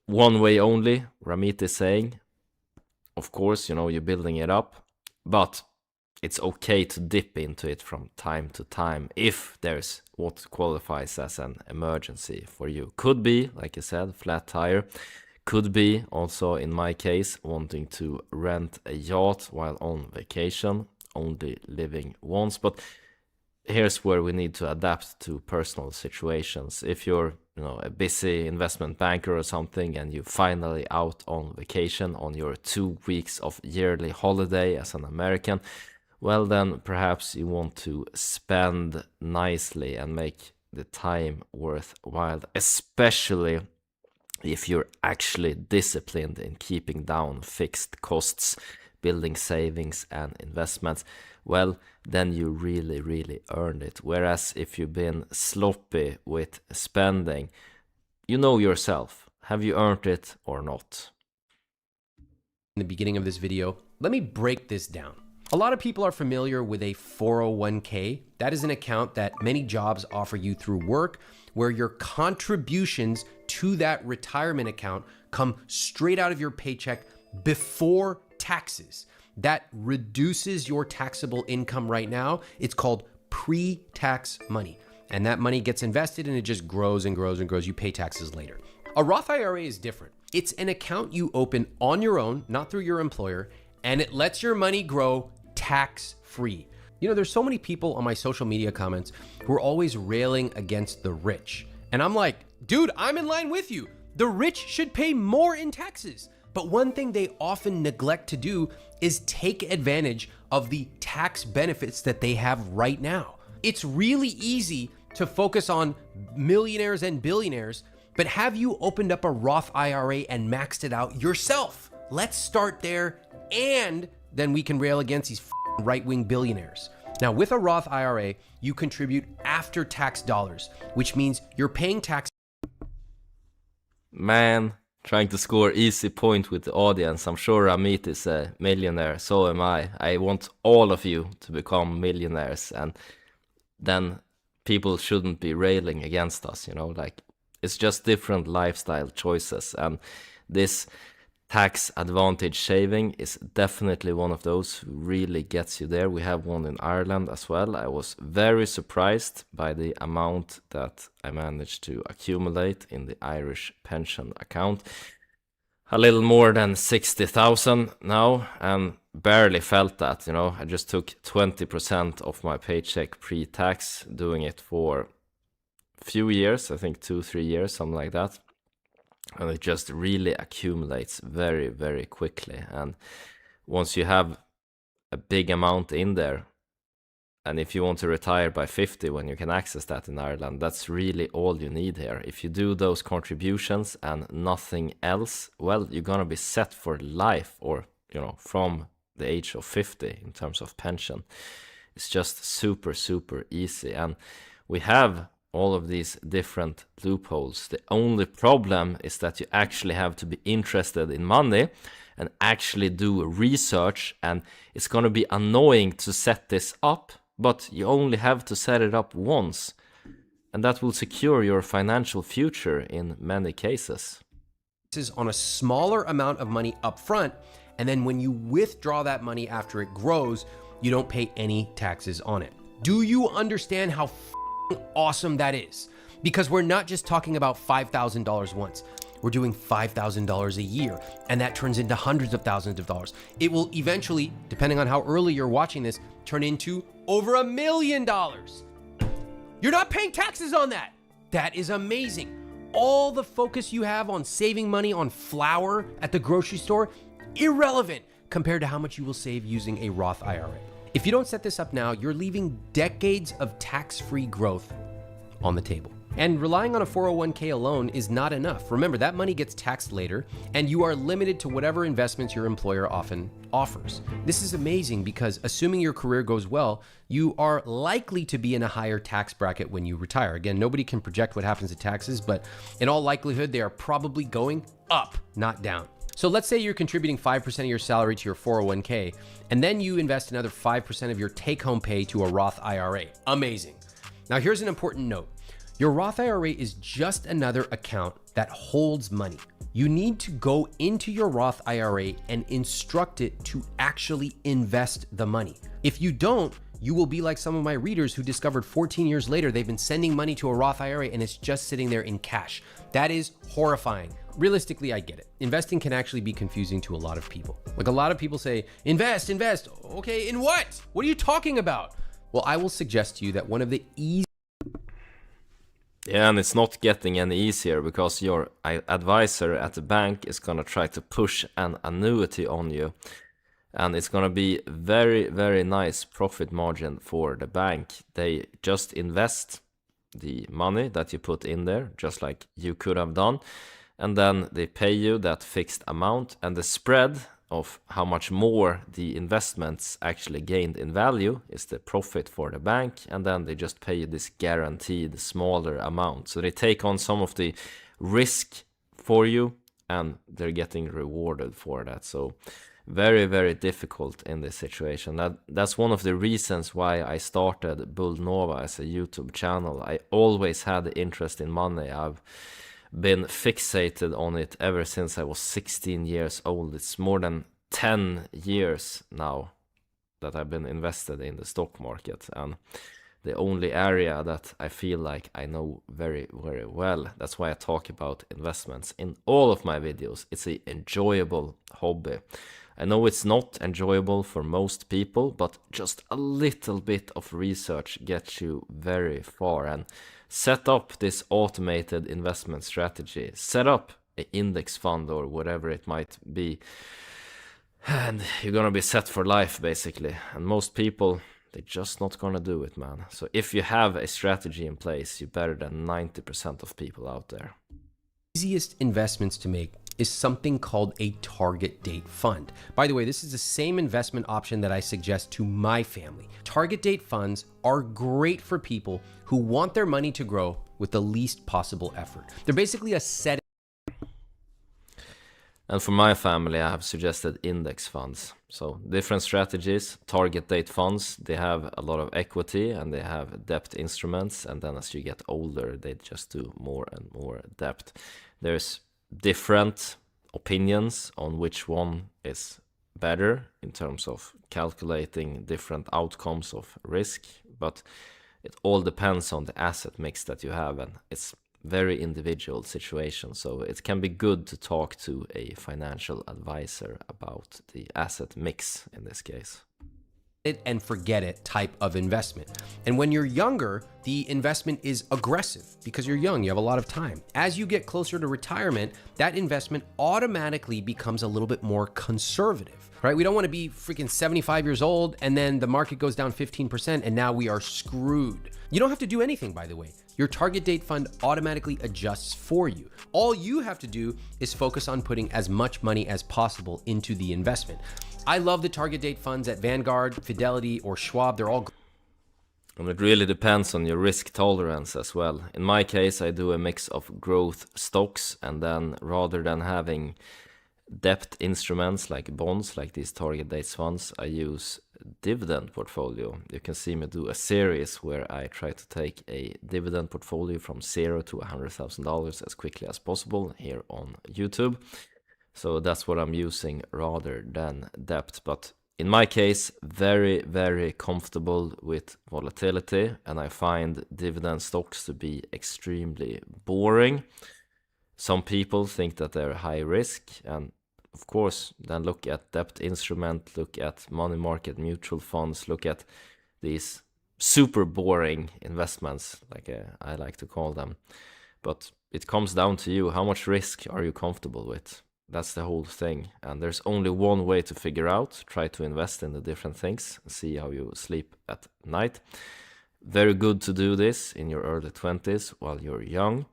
[SPEAKER 1] one way only, Ramit is saying. Of course, you're building it up, but it's okay to dip into it from time to time if there's what qualifies as an emergency for you. Could be, like I said, flat tire. Could be also, in my case, wanting to rent a yacht while on vacation, only living once. But here's where we need to adapt to personal situations. If you're a busy investment banker or something, and you're finally out on vacation on your 2 weeks of yearly holiday as an American, well, then perhaps you want to spend nicely and make the time worthwhile, especially if you're actually disciplined in keeping down fixed costs, building savings and investments. Well, then you really, really earned it. Whereas if you've been sloppy with spending, you know yourself. Have you earned it or not?
[SPEAKER 2] In the beginning of this video, let me break this down. A lot of people are familiar with a 401k. That is an account that many jobs offer you through work, where your contributions to that retirement account come straight out of your paycheck before taxes. That reduces your taxable income right now. It's called pre-tax money. And that money gets invested and it just grows and grows and grows. You pay taxes later. A Roth IRA is different. It's an account you open on your own, not through your employer, and it lets your money grow tax-free. You know, there's so many people on my social media comments who are always railing against the rich. And I'm like, dude, I'm in line with you. The rich should pay more in taxes. But one thing they often neglect to do is take advantage of the tax benefits that they have right now. It's really easy to focus on millionaires and billionaires, but have you opened up a Roth IRA and maxed it out yourself? Let's start there, and then we can rail against these right-wing billionaires. Now, with a Roth IRA, you contribute after-tax dollars, which means you're paying tax.
[SPEAKER 1] Man, trying to score easy point with the audience. I'm sure Amit is a millionaire, so am I. I want all of you to become millionaires, and then people shouldn't be railing against us, you know, like it's just different lifestyle choices, and this tax advantage saving is definitely one of those who really gets you there. We have one in Ireland as well. I was very surprised by the amount that I managed to accumulate in the Irish pension account. A little more than 60,000 now, and barely felt that, you know. I just took 20% of my paycheck pre-tax, doing it for a few years, I think 2-3 years, something like that. And it just really accumulates very, very quickly. And once you have a big amount in there, and if you want to retire by 50 when you can access that in Ireland, that's really all you need here. If you do those contributions and nothing else, well, you're gonna be set for life, or, you know, from the age of 50 in terms of pension. It's just super, super easy. And we have all of these different loopholes. The only problem is that you actually have to be interested in money and actually do research, and it's going to be annoying to set this up, but you only have to set it up once, and that will secure your financial future in many cases.
[SPEAKER 2] This is on a smaller amount of money up front, and then when you withdraw that money after it grows, you don't pay any taxes on it. Do you understand how awesome that is? Because we're not just talking about $5,000 once. We're doing $5,000 a year, and that turns into hundreds of thousands of dollars. It will eventually, depending on how early you're watching this, turn into over $1 million. You're not paying taxes on that. That is amazing. All the focus you have on saving money on flour at the grocery store, irrelevant compared to how much you will save using a Roth IRA. If you don't set this up now, you're leaving decades of tax-free growth on the table. And relying on a 401k alone is not enough. Remember, that money gets taxed later, and you are limited to whatever investments your employer often offers. This is amazing because, assuming your career goes well, you are likely to be in a higher tax bracket when you retire. Again, nobody can project what happens to taxes, but in all likelihood, they are probably going up, not down. So let's say you're contributing 5% of your salary to your 401k, and then you invest another 5% of your take-home pay to a Roth IRA. Amazing. Now, here's an important note. Your Roth IRA is just another account that holds money. You need to go into your Roth IRA and instruct it to actually invest the money. If you don't, you will be like some of my readers who discovered 14 years later they've been sending money to a Roth IRA and it's just sitting there in cash. That is horrifying. Realistically, I get it. Investing can actually be confusing to a lot of people. Like, a lot of people say, invest. Okay, in what? What are you talking about? Well, I will suggest to you that one of the easy.
[SPEAKER 1] Yeah, and it's not getting any easier because your advisor at the bank is going to try to push an annuity on you. And it's going to be very, very nice profit margin for the bank. They just invest the money that you put in there, just like you could have done. And then they pay you that fixed amount, and the spread of how much more the investments actually gained in value is the profit for the bank, and then they just pay you this guaranteed smaller amount. So they take on some of the risk for you, and they're getting rewarded for that. So very, very difficult in this situation. That's one of the reasons why I started Bull Nova as a YouTube channel. I always had the interest in money. I've been fixated on it ever since I was 16 years old. It's more than 10 years now that I've been invested in the stock market, and the only area that I feel like I know very, very well. That's why I talk about investments in all of my videos. It's an enjoyable hobby. I know it's not enjoyable for most people, but just a little bit of research gets you very far. And set up this automated investment strategy. Set up an index fund or whatever it might be. And you're gonna be set for life, basically. And most people, they're just not gonna do it, man. So if you have a strategy in place, you're better than 90% of people out there.
[SPEAKER 2] Easiest investments to make is something called a target date fund. By the way, this is the same investment option that I suggest to my family. Target date funds are great for people who want their money to grow with the least possible effort. They're basically a set.
[SPEAKER 1] And for my family, I have suggested index funds. So different strategies, target date funds, they have a lot of equity and they have debt instruments. And then as you get older, they just do more and more debt. There's different opinions on which one is better in terms of calculating different outcomes of risk, but it all depends on the asset mix that you have, and it's very individual situation. So it can be good to talk to a financial advisor about the asset mix in this case.
[SPEAKER 2] It and forget it type of investment. And when you're younger, the investment is aggressive because you're young, you have a lot of time. As you get closer to retirement, that investment automatically becomes a little bit more conservative, right? We don't want to be freaking 75 years old and then the market goes down 15% and now we are screwed. You don't have to do anything, by the way. Your target date fund automatically adjusts for you. All you have to do is focus on putting as much money as possible into the investment. I love the target date funds at Vanguard, Fidelity, or Schwab. They're all.
[SPEAKER 1] And it really depends on your risk tolerance as well. In my case, I do a mix of growth stocks, and then rather than having debt instruments like bonds, like these target date funds, I use dividend portfolio. You can see me do a series where I try to take a dividend portfolio from $0 to $100,000 as quickly as possible here on YouTube. So that's what I'm using rather than debt. But in my case, very, very comfortable with volatility, and I find dividend stocks to be extremely boring. Some people think that they're high risk, and of course, then look at debt instrument, look at money market mutual funds, look at these super boring investments, like I like to call them. But it comes down to you. How much risk are you comfortable with? That's the whole thing. And there's only one way to figure out. Try to invest in the different things and see how you sleep at night. Very good to do this in your early 20s while you're young.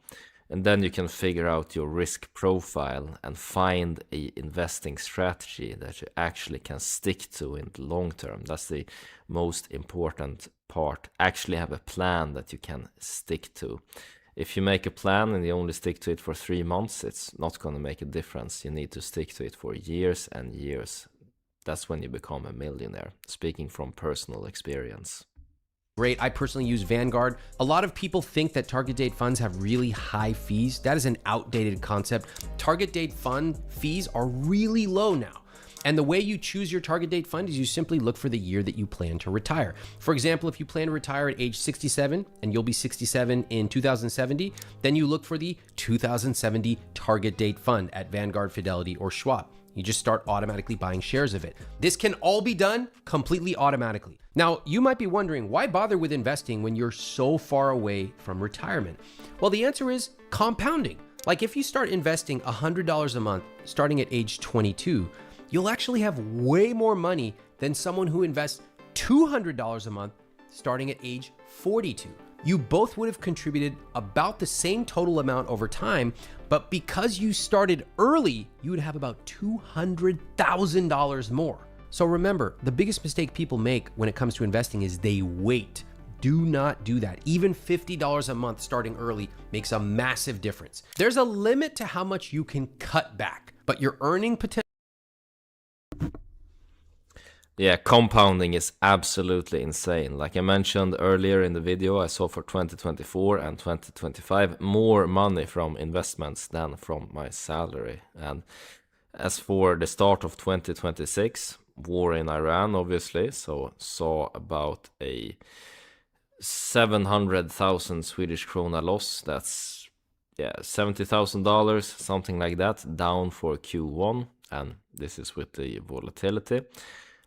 [SPEAKER 1] And then you can figure out your risk profile and find a investing strategy that you actually can stick to in the long term. That's the most important part. Actually have a plan that you can stick to. If you make a plan and you only stick to it for 3 months, it's not going to make a difference. You need to stick to it for years and years. That's when you become a millionaire, speaking from personal experience.
[SPEAKER 2] Great. I personally use Vanguard. A lot of people think that target date funds have really high fees. That is an outdated concept. Target date fund fees are really low now. And the way you choose your target date fund is you simply look for the year that you plan to retire. For example, if you plan to retire at age 67 and you'll be 67 in 2070, then you look for the 2070 target date fund at Vanguard, Fidelity, or Schwab. You just start automatically buying shares of it. This can all be done completely automatically. Now, you might be wondering, why bother with investing when you're so far away from retirement? Well, the answer is compounding. Like if you start investing $100 a month starting at age 22, you'll actually have way more money than someone who invests $200 a month starting at age 42. You both would have contributed about the same total amount over time, but because you started early, you would have about $200,000 more. So remember, the biggest mistake people make when it comes to investing is they wait. Do not do that. Even $50 a month starting early makes a massive difference. There's a limit to how much you can cut back, but your earning potential.
[SPEAKER 1] Yeah, compounding is absolutely insane. Like I mentioned earlier in the video, I saw for 2024 and 2025 more money from investments than from my salary. And as for the start of 2026, war in Iran, obviously, so saw about a 700,000 Swedish krona loss. That's, yeah, $70,000, something like that, down for Q1. And this is with the volatility.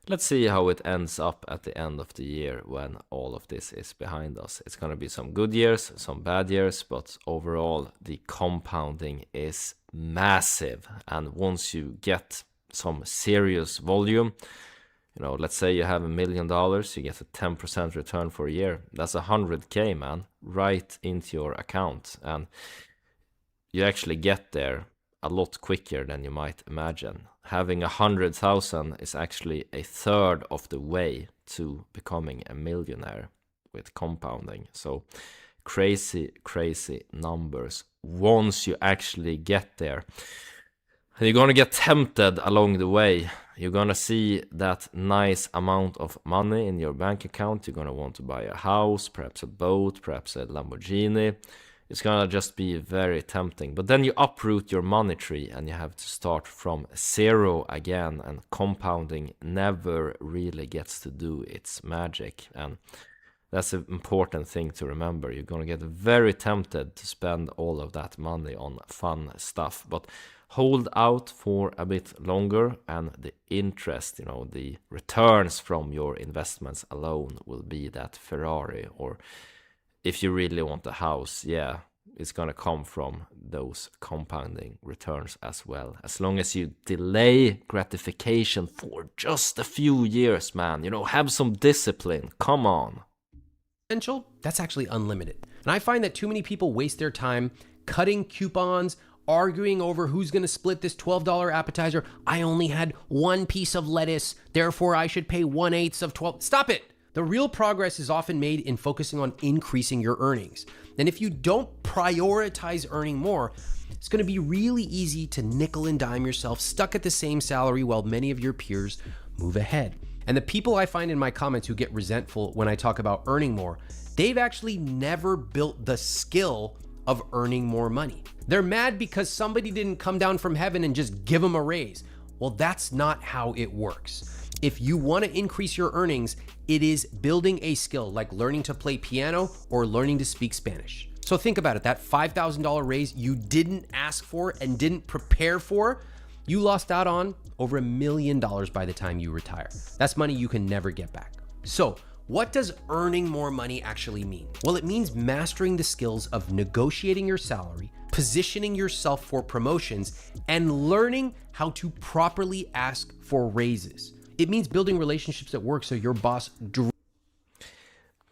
[SPEAKER 1] Let's see how it ends up at the end of the year when all of this is behind us. It's going to be some good years, some bad years, but overall the compounding is massive. And once you get some serious volume, let's say you have $1 million, you get a 10% return for a year. That's 100K, man, right into your account. And you actually get there a lot quicker than you might imagine. Having 100,000 is actually a third of the way to becoming a millionaire with compounding. So crazy, crazy numbers once you actually get there. And you're gonna get tempted along the way. You're gonna see that nice amount of money in your bank account. You're gonna want to buy a house, perhaps a boat, perhaps a Lamborghini. It's gonna just be very tempting. But then you uproot your money tree and you have to start from zero again. And compounding never really gets to do its magic. And that's an important thing to remember. You're gonna get very tempted to spend all of that money on fun stuff. But hold out for a bit longer, and the interest, the returns from your investments alone will be that Ferrari. Or if you really want a house, yeah, it's gonna come from those compounding returns as well. As long as you delay gratification for just a few years, man, have some discipline. Come on.
[SPEAKER 2] Potential, that's actually unlimited. And I find that too many people waste their time cutting coupons, arguing over who's going to split this $12 appetizer. I only had one piece of lettuce, therefore I should pay 1/8 of 12. Stop it. The real progress is often made in focusing on increasing your earnings. And if you don't prioritize earning more, it's going to be really easy to nickel and dime yourself stuck at the same salary while many of your peers move ahead. And the people I find in my comments who get resentful when I talk about earning more, they've actually never built the skill of earning more money. They're mad because somebody didn't come down from heaven and just give them a raise. Well, that's not how it works. If you want to increase your earnings, it is building a skill like learning to play piano or learning to speak Spanish. So think about it, that $5,000 raise you didn't ask for and didn't prepare for, you lost out on over $1 million by the time you retire. That's money you can never get back. So what does earning more money actually mean? Well, it means mastering the skills of negotiating your salary, positioning yourself for promotions, and learning how to properly ask for raises. It means building relationships at work so your boss... I'm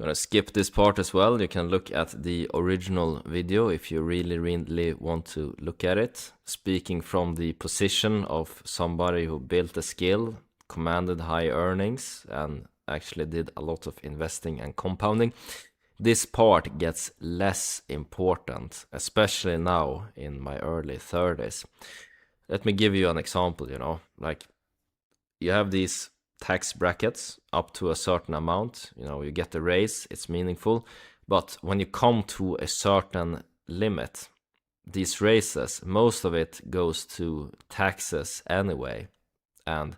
[SPEAKER 1] gonna skip this part as well. You can look at the original video if you really want to look at it. Speaking from the position of somebody who built a skill, commanded high earnings, and actually did a lot of investing and compounding, this part gets less important, especially now in my early 30s. Let me give you an example, like you have these tax brackets up to a certain amount, you get a raise, it's meaningful, but when you come to a certain limit, these raises, most of it goes to taxes anyway, and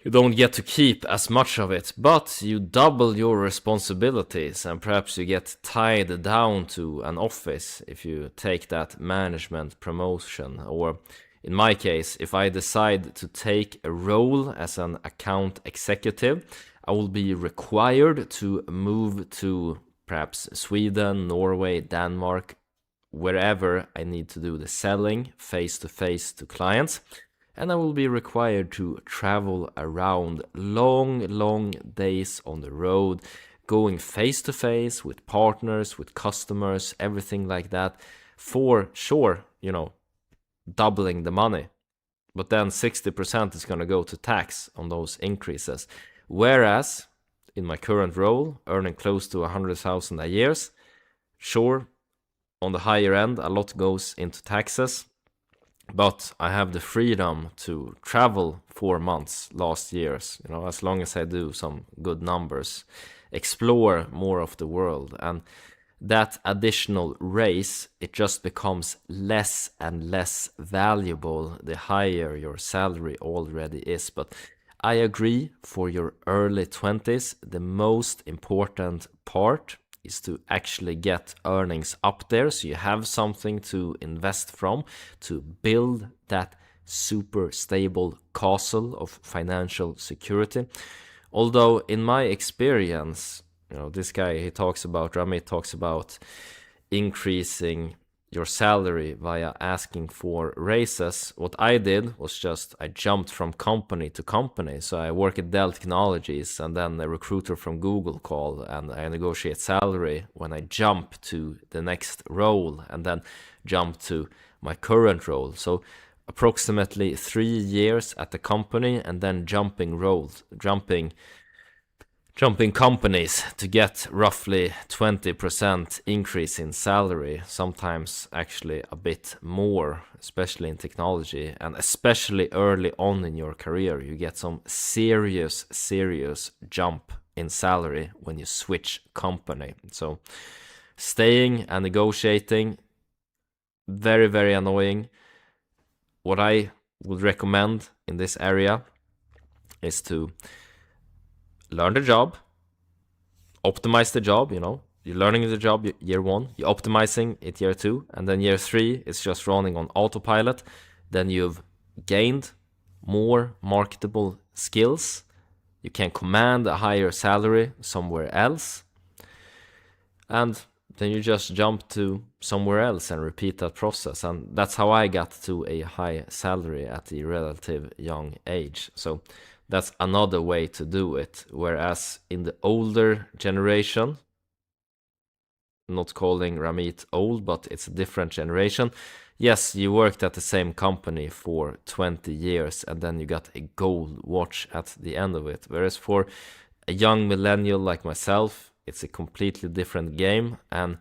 [SPEAKER 1] you don't get to keep as much of it, but you double your responsibilities, and perhaps you get tied down to an office if you take that management promotion. Or in my case, if I decide to take a role as an account executive, I will be required to move to perhaps Sweden, Norway, Denmark, wherever I need to do the selling face-to-face to clients. And I will be required to travel around long days on the road, going face-to-face with partners, with customers, everything like that, for sure, doubling the money. But then 60% is going to go to tax on those increases. Whereas in my current role, earning close to 100,000 a year, sure, on the higher end, a lot goes into taxes. But I have the freedom to travel 4 months last years, as long as I do some good numbers, explore more of the world. And that additional raise, it just becomes less and less valuable the higher your salary already is. But I agree, for your early 20s, the most important part is to actually get earnings up there so you have something to invest from to build that super stable castle of financial security. Although in my experience, this guy, Ramit talks about increasing your salary via asking for raises. What I did was I jumped from company to company. So I work at Dell Technologies, and then a recruiter from Google call, and I negotiate salary when I jump to the next role, and then jump to my current role. So approximately 3 years at the company, and then jumping companies to get roughly 20% increase in salary, sometimes actually a bit more, especially in technology, and especially early on in your career. You get some serious jump in salary when you switch company. So staying and negotiating, very, very annoying. What I would recommend in this area is to learn the job, optimize the job, You're learning the job year 1, you're optimizing it year 2, and then year 3, it's just running on autopilot. Then you've gained more marketable skills. You can command a higher salary somewhere else. And then you just jump to somewhere else and repeat that process. And that's how I got to a high salary at a relative young age. So that's another way to do it. Whereas in the older generation, not calling Ramit old, but it's a different generation. Yes, you worked at the same company for 20 years and then you got a gold watch at the end of it. Whereas for a young millennial like myself, it's a completely different game. And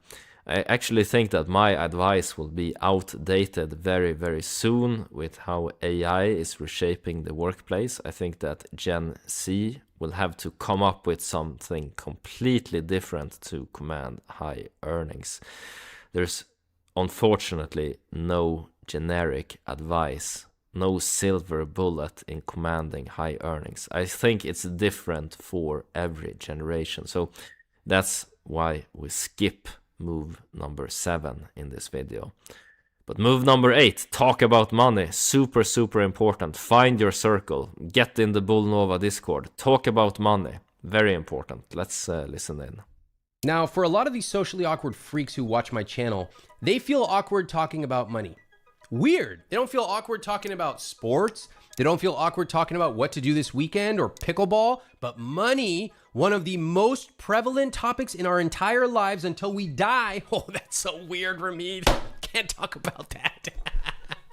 [SPEAKER 1] I actually think that my advice will be outdated very, very soon with how AI is reshaping the workplace. I think that Gen Z will have to come up with something completely different to command high earnings. There's unfortunately no generic advice, no silver bullet in commanding high earnings. I think it's different for every generation. So that's why we skip move number 7 in this video. But move number 8, talk about money. Super, super important. Find your circle. Get in the Bullnova Discord. Talk about money. Very important. Let's listen in.
[SPEAKER 2] Now, for a lot of these socially awkward freaks who watch my channel, they feel awkward talking about money. Weird. They don't feel awkward talking about sports. They don't feel awkward talking about what to do this weekend or pickleball. But money, one of the most prevalent topics in our entire lives until we die. Oh, that's so weird, Ramit. Can't talk about that.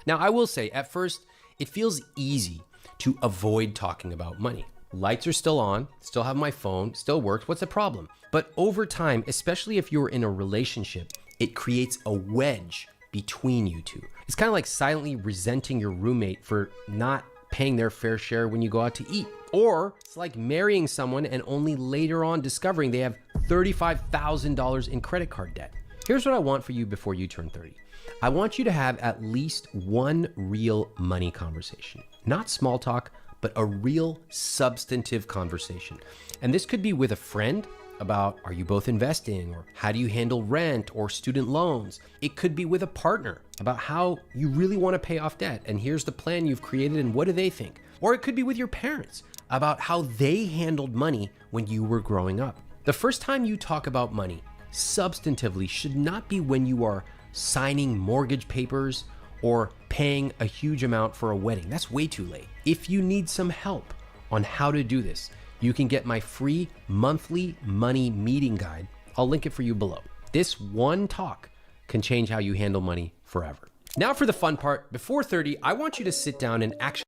[SPEAKER 2] Now, I will say, at first, it feels easy to avoid talking about money. Lights are still on, still have my phone, still works. What's the problem? But over time, especially if you're in a relationship, it creates a wedge between you two. It's kind of like silently resenting your roommate for not paying their fair share when you go out to eat. Or it's like marrying someone and only later on discovering they have $35,000 in credit card debt. Here's what I want for you before you turn 30. I want you to have at least one real money conversation. Not small talk, but a real substantive conversation. And this could be with a friend about, are you both investing, or how do you handle rent or student loans? It could be with a partner about how you really want to pay off debt and here's the plan you've created and what do they think? Or it could be with your parents about how they handled money when you were growing up. The first time you talk about money substantively should not be when you are signing mortgage papers or paying a huge amount for a wedding. That's way too late. If you need some help on how to do this, you can get my free monthly money meeting guide. I'll link it for you below. This one talk can change how you handle money forever. Now for the fun part. Before 30, I want you to sit down and actually...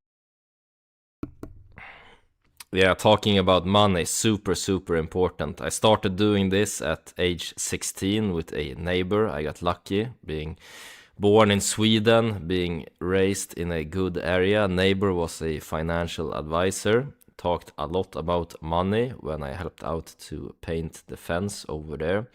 [SPEAKER 1] Yeah, talking about money, super, super important. I started doing this at age 16 with a neighbor. I got lucky being born in Sweden, being raised in a good area. Neighbor was a financial advisor. Talked a lot about money when I helped out to paint the fence over there.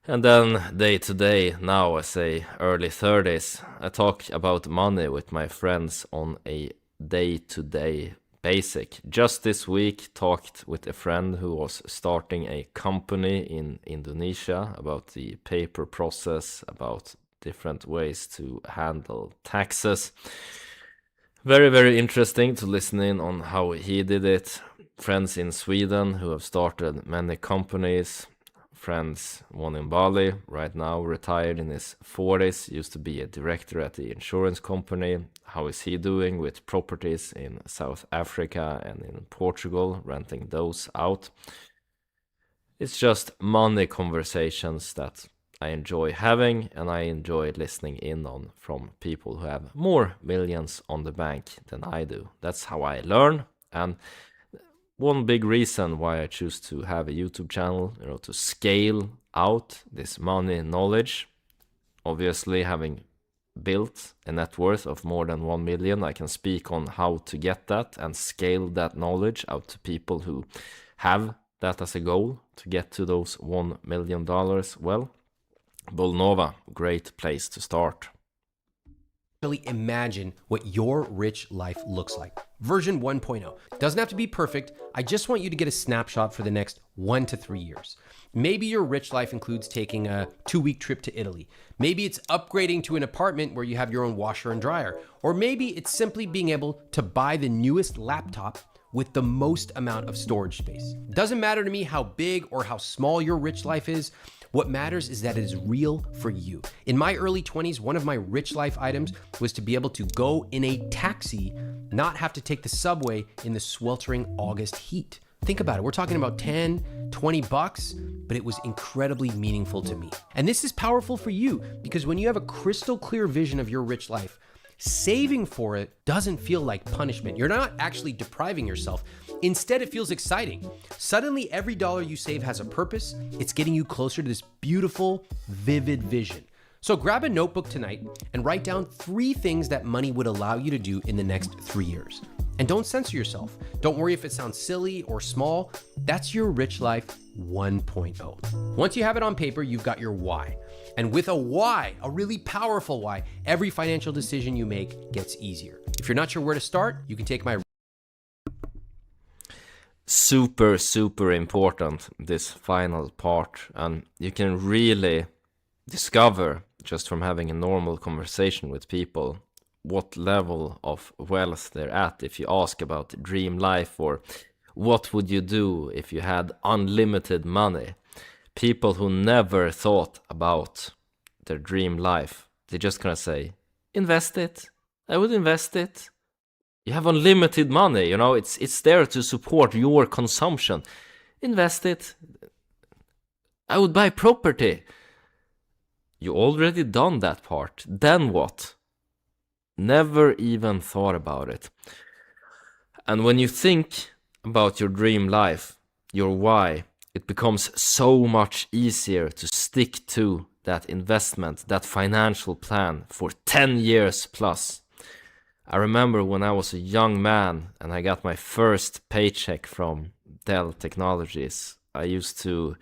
[SPEAKER 1] And then day to day, now I say early 30s, I talk about money with my friends on a day-to-day basic. Just this week talked with a friend who was starting a company in Indonesia about the paper process, about different ways to handle taxes. Very, very interesting to listen in on how he did it. Friends in Sweden who have started many companies. Friends, one in Bali, right now retired in his 40s, used to be a director at the insurance company. How is he doing with properties in South Africa and in Portugal, renting those out? It's just money conversations that I enjoy having, and I enjoy listening in on from people who have more millions on the bank than I do. That's how I learn, and one big reason why I choose to have a YouTube channel, to scale out this money knowledge. Obviously, having built a net worth of more than 1 million, I can speak on how to get that and scale that knowledge out to people who have that as a goal to get to those $1 million. Well, Bolnova, great place to start.
[SPEAKER 2] Really imagine what your rich life looks like. Version 1.0. Doesn't have to be perfect. I just want you to get a snapshot for the next 1 to 3 years. Maybe your rich life includes taking a 2-week trip to Italy. Maybe it's upgrading to an apartment where you have your own washer and dryer. Or maybe it's simply being able to buy the newest laptop with the most amount of storage space. Doesn't matter to me how big or how small your rich life is. What matters is that it is real for you. In my early 20s, one of my rich life items was to be able to go in a taxi, not have to take the subway in the sweltering August heat. Think about it. We're talking about 10, 20 bucks, but it was incredibly meaningful to me. And this is powerful for you because when you have a crystal clear vision of your rich life, saving for it doesn't feel like punishment. You're not actually depriving yourself. Instead, it feels exciting. Suddenly, every dollar you save has a purpose. It's getting you closer to this beautiful, vivid vision. So grab a notebook tonight and write down 3 things that money would allow you to do in the next 3 years. And don't censor yourself. Don't worry if it sounds silly or small. That's your rich life 1.0. Once you have it on paper, you've got your why. And with a why, a really powerful why, every financial decision you make gets easier. If you're not sure where to start, you can take my
[SPEAKER 1] super, super important, this final part. And you can really discover, just from having a normal conversation with people, what level of wealth they're at. If you ask about dream life or what would you do if you had unlimited money, people who never thought about their dream life, they're just gonna say, invest it. I would invest it. You have unlimited money, it's there to support your consumption. Invest it. I would buy property. You already done that part. Then what? Never even thought about it. And when you think about your dream life, your why, it becomes so much easier to stick to that investment, that financial plan for 10 years plus. I remember when I was a young man and I got my first paycheck from Dell Technologies, I used to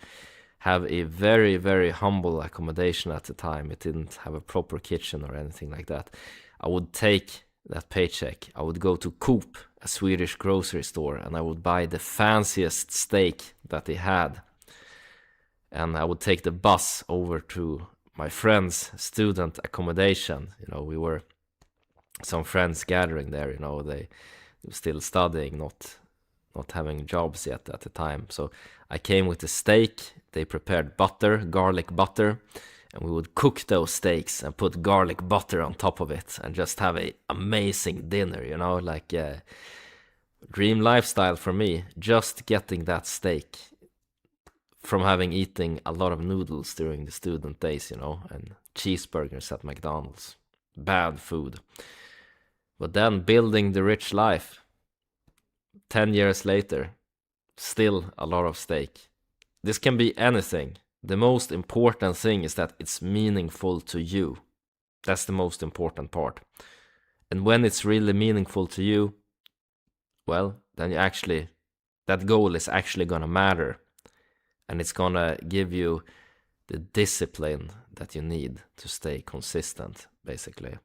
[SPEAKER 1] have a very, very humble accommodation at the time. It didn't have a proper kitchen or anything like that. I would take that paycheck, I would go to Coop, a Swedish grocery store, and I would buy the fanciest steak that they had. And I would take the bus over to my friend's student accommodation. We were some friends gathering there, they were still studying, not having jobs yet at the time. So I came with the steak, they prepared butter, garlic butter, and we would cook those steaks and put garlic butter on top of it and just have a amazing dinner, like a dream lifestyle for me, just getting that steak from having eating a lot of noodles during the student days, and cheeseburgers at McDonald's. Bad food. But then building the rich life, 10 years later, still a lot of steak. This can be anything. The most important thing is that it's meaningful to you. That's the most important part. And when it's really meaningful to you, well, then that goal is actually gonna matter. And it's gonna give you the discipline that you need to stay consistent, basically.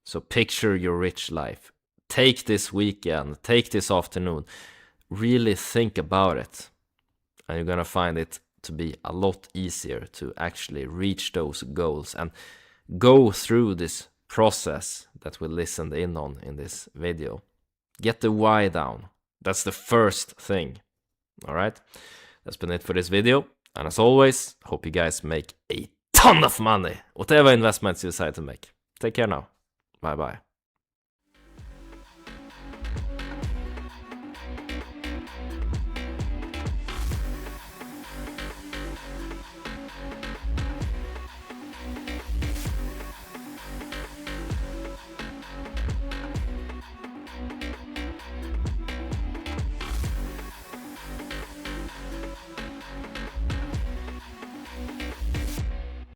[SPEAKER 1] So picture your rich life. take this weekend, take this afternoon, really think about it, and you're gonna find it to be a lot easier to actually reach those goals and go through this process that we listened in on in this video. Get the why down. That's the first thing. Alright, that's been it for this video, and as always, hope you guys make a ton of money, whatever investments you decide to make. Take care now. Bye bye.